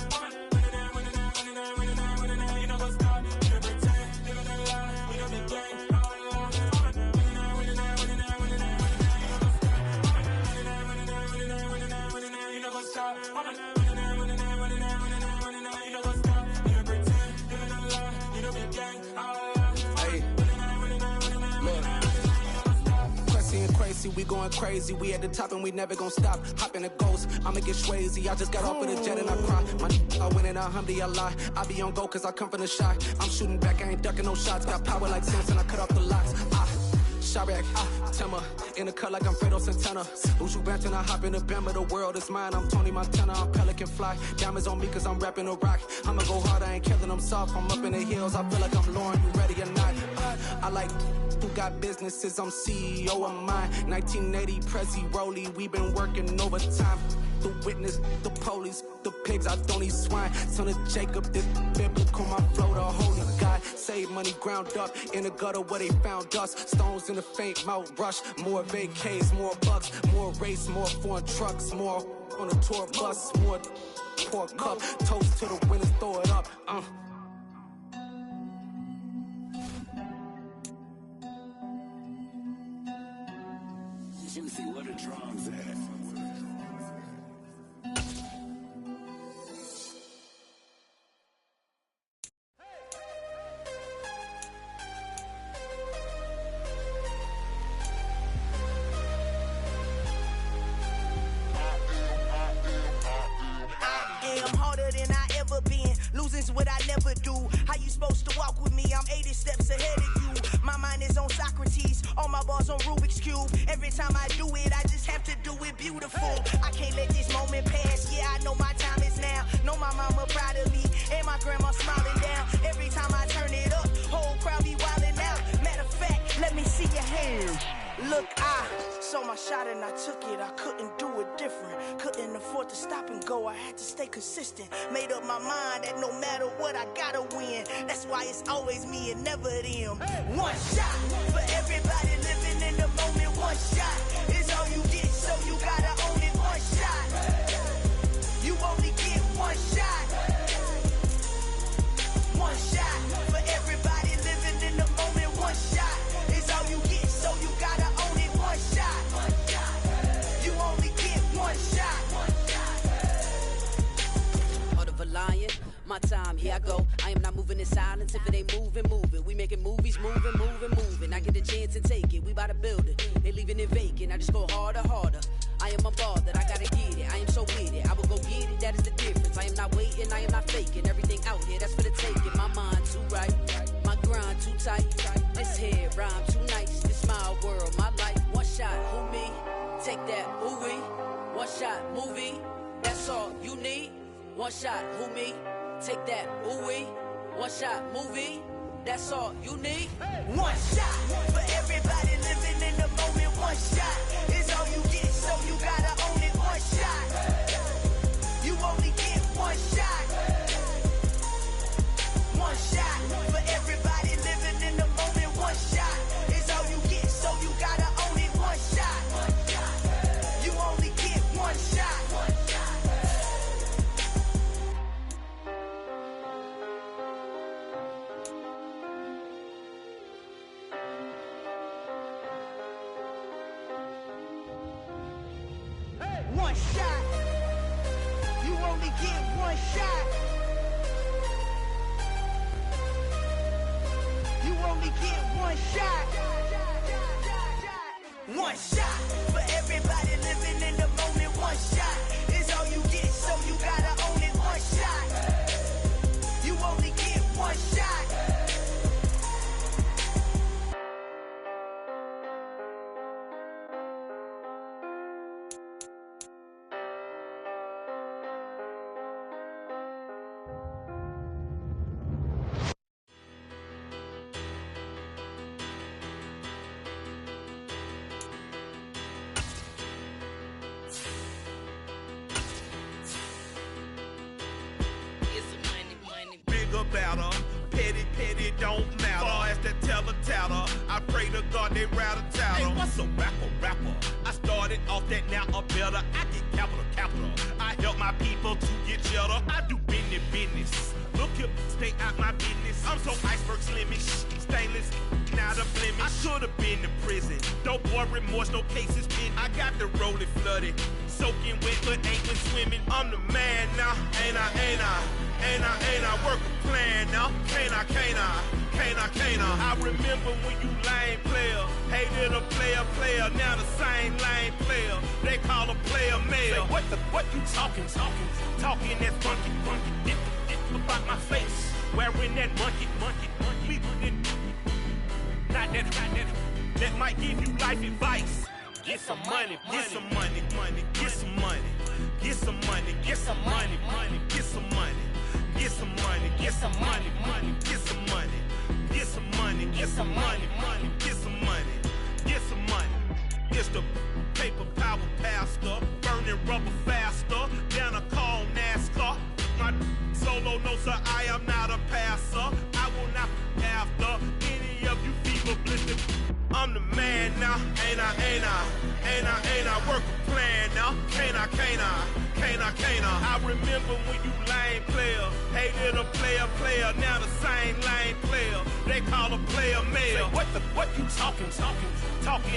S11: You know what's up? You pretend, living a lie. We don't be gang. You know what's up?
S12: We going crazy, we at the top and we never gonna stop. Hop in a ghost, I'ma get swayzy. I just got off of the jet and I cry. My I win in a Humvee, I lie. I be on go cause I come from the shot. I'm shooting back, I ain't ducking no shots. Got power like Samson, I cut off the locks. Chirac, Timmer, in the cut like I'm Fredo Santana. Ushu Banton, I hop in the Bama, the world is mine. I'm Tony Montana, I'm Pelican Fly. Diamonds on me cause I'm rapping a rock. I'ma go hard, I ain't killing them soft. I'm up in the hills, I feel like I'm Lauren, you ready or not? I like who got businesses, I'm CEO of mine. 1980, Prezi Rolly, we been working overtime. The witness, the police, the pigs, I don't eat swine. Son of Jacob, this biblical, my flow, the holy God. Save money ground up in the gutter where they found us. Stones in the faint mouth rush. More vacays, more bucks, more race, more foreign trucks, more on a tour bus, more pour cup. Toast to the winners, throw it up.
S13: Juicy, where the drums at?
S14: Losing's what I never do. How you supposed to walk with me? I'm 80 steps ahead of you. My mind is on Socrates, all my bars on Rubik's Cube. Every time I do it, I just have to do it beautiful. I can't let this moment pass. Yeah, I know my time is now. Know my mama proud of me, and my grandma smiling down. Every time I turn it up, whole crowd be wildin' out. Matter of fact, let me see your hands. Look, I saw my shot and I took it. I couldn't do it different. Couldn't afford to stop and go. I had to stay consistent. Made up my mind that no matter what, I gotta win. That's why it's always me and never them. One shot for everybody living in the moment. One shot is all you get, so you gotta own it. One shot. You only get one shot. One shot for everybody living in the moment. One shot is all you get, so you gotta own it. One shot. You only get one shot.
S9: Heart of a lion, my time, here I go. I am not moving in silence. If it ain't moving, moving. We making movies, moving, moving, moving. I get a chance to take it. We bout to build it. They leaving it vacant. I just go harder, harder. I am a ball that I gotta get it. I am so with it. I will go get it. That is the difference. I am not waiting. I am not faking. Everything out here, that's for the taking. My mind too right. My grind too tight. This head rhyme too nice. This my world, my life. One shot, who me? Take that, who we? One shot, movie. That's all you need. One shot, who me? Take that, who we? One shot, movie. That's all you need.
S14: One shot for everybody living in the moment. One shot is all you get, so you gotta own it. One shot. You only get one shot. One shot for everybody living in the moment. One shot is all you get, so you gotta own it. One shot. You only get one shot. One shot. You only get one shot. You only get one shot. One shot for everybody living in the moment. One shot is all you get, so you gotta own it. One shot. You only get one shot.
S15: Better. Petty don't matter. Far as that teller, I pray to God they rattle tattle. Hey, what's a rapper? I started off that, now I'm better. I get capital. I help my people to get cheddar. I do business. Look here, stay out my business. I'm so iceberg slimmish, stainless, not a blemish. I should have been to prison. No boy remorse, no cases pinned. I got the rolling flooded, soaking wet, but ain't been swimming. I'm the man now, ain't I work a plan now, can't I? I remember when you lame player, hated a player, now the same lame player, they call a player mayor. Say, what you talking that funky, about my face, wearing that monkey, not that. that might give you life advice. Get some money, get some money, money, get some money, get some money, get some money, money, get some money, get some money, get some money, money, get some money, get some money, get some money, money, get some money, get some money. It's the paper power pastor, burning rubber faster than a call NASCAR. My solo no sir, I am not a passer. I will not after any of you fever blistered. I'm the man now, ain't I work a plan now, can't I? I remember when you lame player, hated a player, now the same lame player, they call a player male. What you talking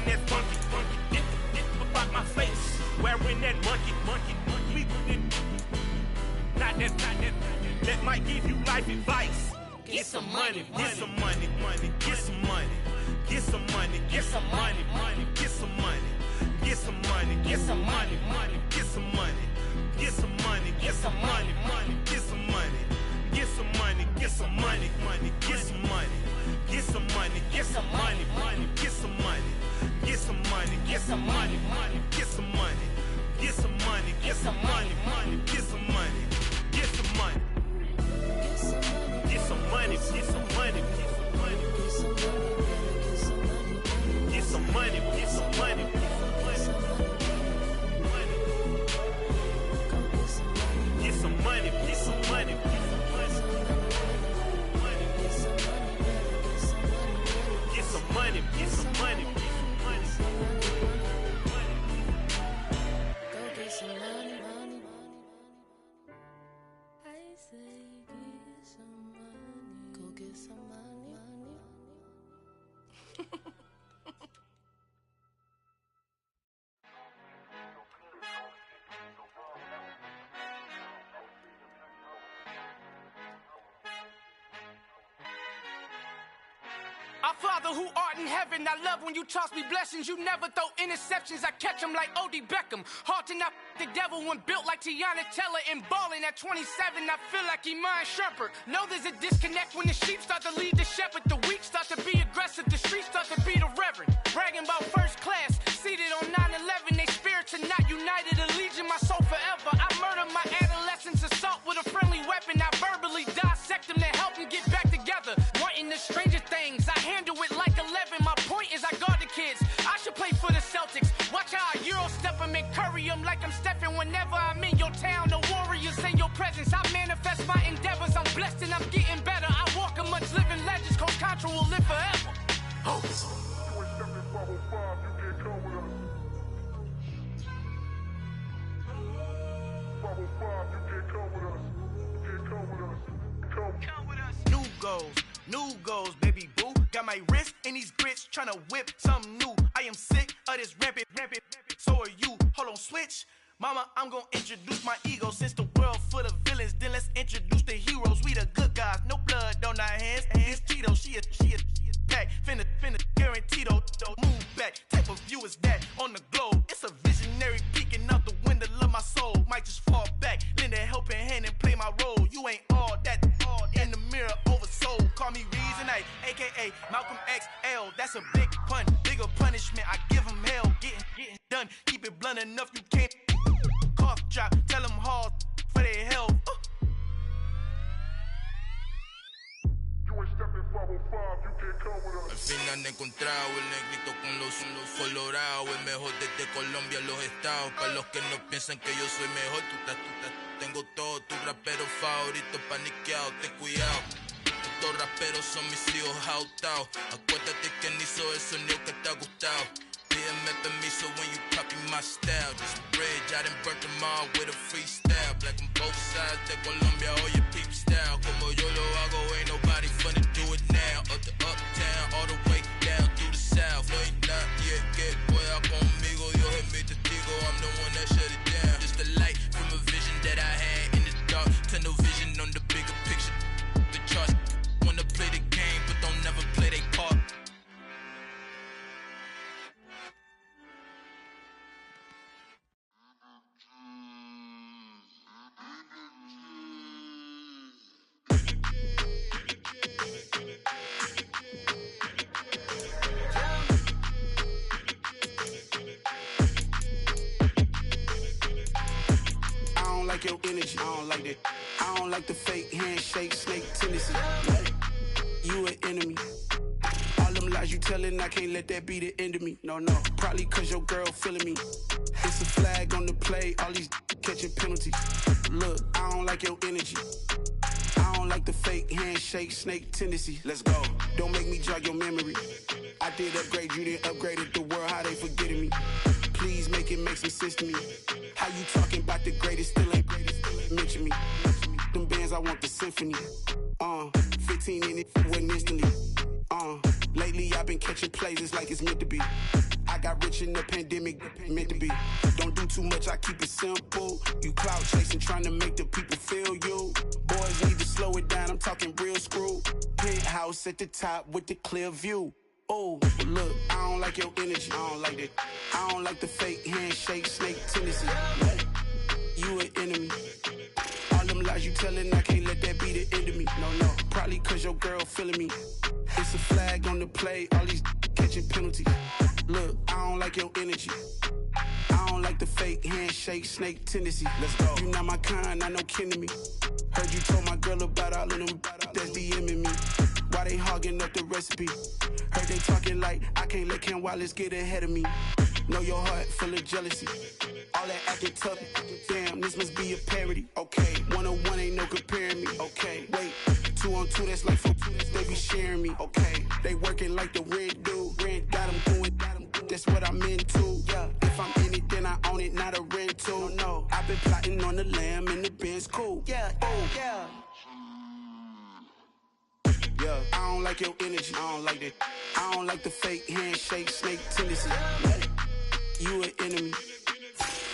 S15: that funky, get about my face, wearing that monkey, we not that might give you life advice. Get some money, get some money, money, get some money. Get some money, get some money, money, get some money, get some money, get some money, money, get some money, get some money, get some money, money, get some money, get some money, get some money, money, get some money, get some money, get some money, money, get some money, get some money, get some money, money, get some money, get some money, get some money, money, get some money, get some money, get some money, get some money, get some money. Get some money, get some money, get some money, get some money, get some money, get some money.
S13: Go get some money, money. I say get some money. Go get some money, money.
S6: Our Father who art in heaven, I love when you toss me blessings. You never throw interceptions, I catch them like O.D. Beckham. Hard to not the devil when built like Tiana Teller and balling at 27. I feel like Iman Shumpert. Know there's a disconnect when the sheep start to lead the shepherd. The weak start to be aggressive, the streets start to be the reverend. Bragging about first class, seated on 9/11. They spirits are not united, a legion, my soul forever. I murder my adolescence, assault with a friendly weapon. I verbally dissect them to help them get back together. Wanting the stranger things, I handle it like 11. My point is I guard the kids. I should play for the Celtics. Watch how I Euro step them and curry them like I'm Stephen. Whenever I'm in your town, the Warriors in your presence. I manifest my endeavors. I'm blessed and I'm getting better. I walk amongst living legends. Coach Contra will live forever. Oh.
S16: New goals, baby boo. Got my wrist in these grits, tryna whip something new. I am sick of this rampant. So are you. Hold on, switch. Mama, I'm gonna introduce my ego. Since the world full of villains, then let's introduce the heroes. We the good guys, no blood on our hands. It's Cheeto, she a pack. Finna, guaranteed though. Move back, type of view is that on the globe. It's a visionary peeking out the window of my soul. Might just fall back, lend a helping hand and play my role. You ain't all that in the mirror oversold. Call me Reason A, aka Malcolm XL. That's a big pun, bigger punishment. I give him hell, getting done. Keep it blunt enough, you can't cough drop. Tell them hard for their health.
S17: Al fin han encontrado el negrito con los colorados, el mejor desde Colombia a los estados. Para los que no piensan que yo soy mejor, tengo todo, tu rapero favorito paniqueado, ten cuidado. Estos raperos son mis hijos autados. Acuérdate quién hizo el sonido que te ha gustado. Pídeme permiso when you copy my style. This bridge, I done burnt them all with a freestyle. Black on both sides de Colombia, oye peep style. Como yo lo hago, ain't nobody finna do it now. Up the uptown, all the way down through the south. No hay nadie que pueda conmigo, Dios es mi testigo. I'm the one that shut it down. Just the light from a vision that I had in the dark. Tunnel vision on the bigger picture. The charts wanna play the game, but don't never play their part.
S18: like your energy. I don't like that. I don't like the fake handshake, snake tendency. You an enemy. All them lies you telling, I can't let that be the end of me. No, probably cause your girl feeling me. It's a flag on the play, all these catching penalties. Look, I don't like your energy. I don't like the fake handshake, snake tendency. Let's go. Don't make me jog your memory. I did upgrade, you didn't upgrade it. The world, how they forgetting me. Please make it make some sense to me. How you talking about the greatest, still ain't mention me. Them bands, I want the symphony. 15 in it, wasn't instantly. Lately I've been catching plays, it's like it's meant to be. I got rich in the pandemic, meant to be. Don't do too much, I keep it simple. You clout chasing, trying to make the people feel you. Boys need to slow it down, I'm talking real screw. Penthouse at the top with the clear view. Oh, look, I don't like your energy. I don't like that. I don't like the fake handshake, snake tendency. You an enemy. All them lies you telling, I can't let that be the end of me. No, probably cause your girl feeling me. It's a flag on the play, all these catching penalties. Look, I don't like your energy. I don't like the fake handshake, snake tendency. Let's go. You not my kind, I know kin to me. Heard you told my girl about all of them that's DMing me. Why they hogging up the recipe? Heard they talking like I can't let Ken Wallace get ahead of me. Know your heart full of jealousy. All that acting tough, damn, this must be a parody. Okay, 101 ain't no comparing me. Okay, wait, 2 on 2, that's like 4, they be sharing me. Okay, they working like the rent dude. Rent got them going, that's what I'm into. Yeah, if I'm in it, then I own it, not a rental. No, I've been plotting on the lamb and the Benz cool. Yeah, yeah. Yeah, I don't like your energy. I don't like that. I don't like the fake handshake, snake tendency. You an enemy.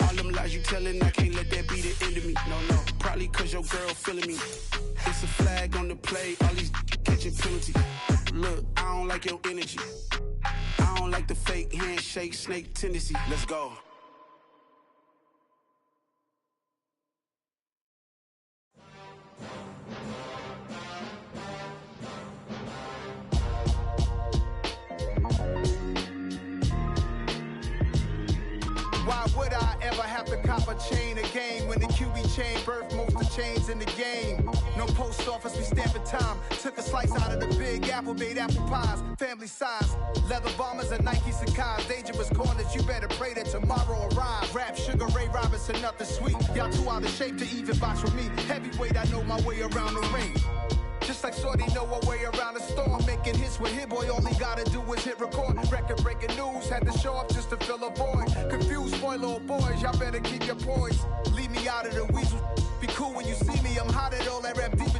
S18: All them lies you telling, I can't let that be the end of me. No, probably cause your girl feeling me. It's a flag on the play, all these catching penalties. Look, I don't like your energy. I don't like the fake handshake, snake tendency. Let's go.
S19: Why would I ever have to cop a chain again when the QB chain birthed most of chains in the game? No post office, we stamping time. Took a slice out of the big apple, made apple pies, family size. Leather bombers and Nike Sacai's. Dangerous corners, you better pray that tomorrow arrives. Rap, Sugar Ray Robinson, nothing sweet. Y'all too out of shape to even box with me. Heavyweight, I know my way around the ring. Just like Shorty know her way around the storm. Making hits with Hit Boy, all he gotta do is hit record. Record breaking news, had to show up just to fill a void. Confused boy, little boys, y'all better keep your poise. Leave me out of the weasel. Be cool when you see me, I'm hot at all that rap deep.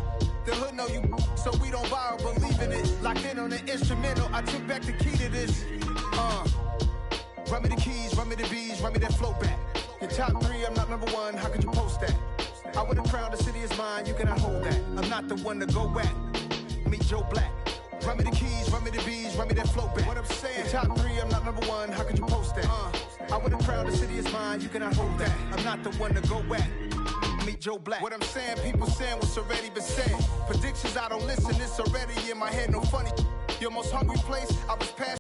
S19: The hood know you, so we don't borrow, believe in it. Locked in on the instrumental, I took back the key to this. Run me the keys, run me the bees, run me that flow back. Your top 3, I'm not #1, how could you post that? I would've crowned the city is mine, you cannot hold that. I'm not the one to go back. Meet Joe Black. Run me the keys, run me the bees, run me that flow back. What I'm saying, your top 3, I'm not #1, how could you post that? I would've crowned the city is mine, you cannot hold that. I'm not the one to go back. Meet Joe Black. What I'm saying, people saying what's already been said. Predictions, I don't listen, it's already in my head, no funny. Your most hungry place, I was past.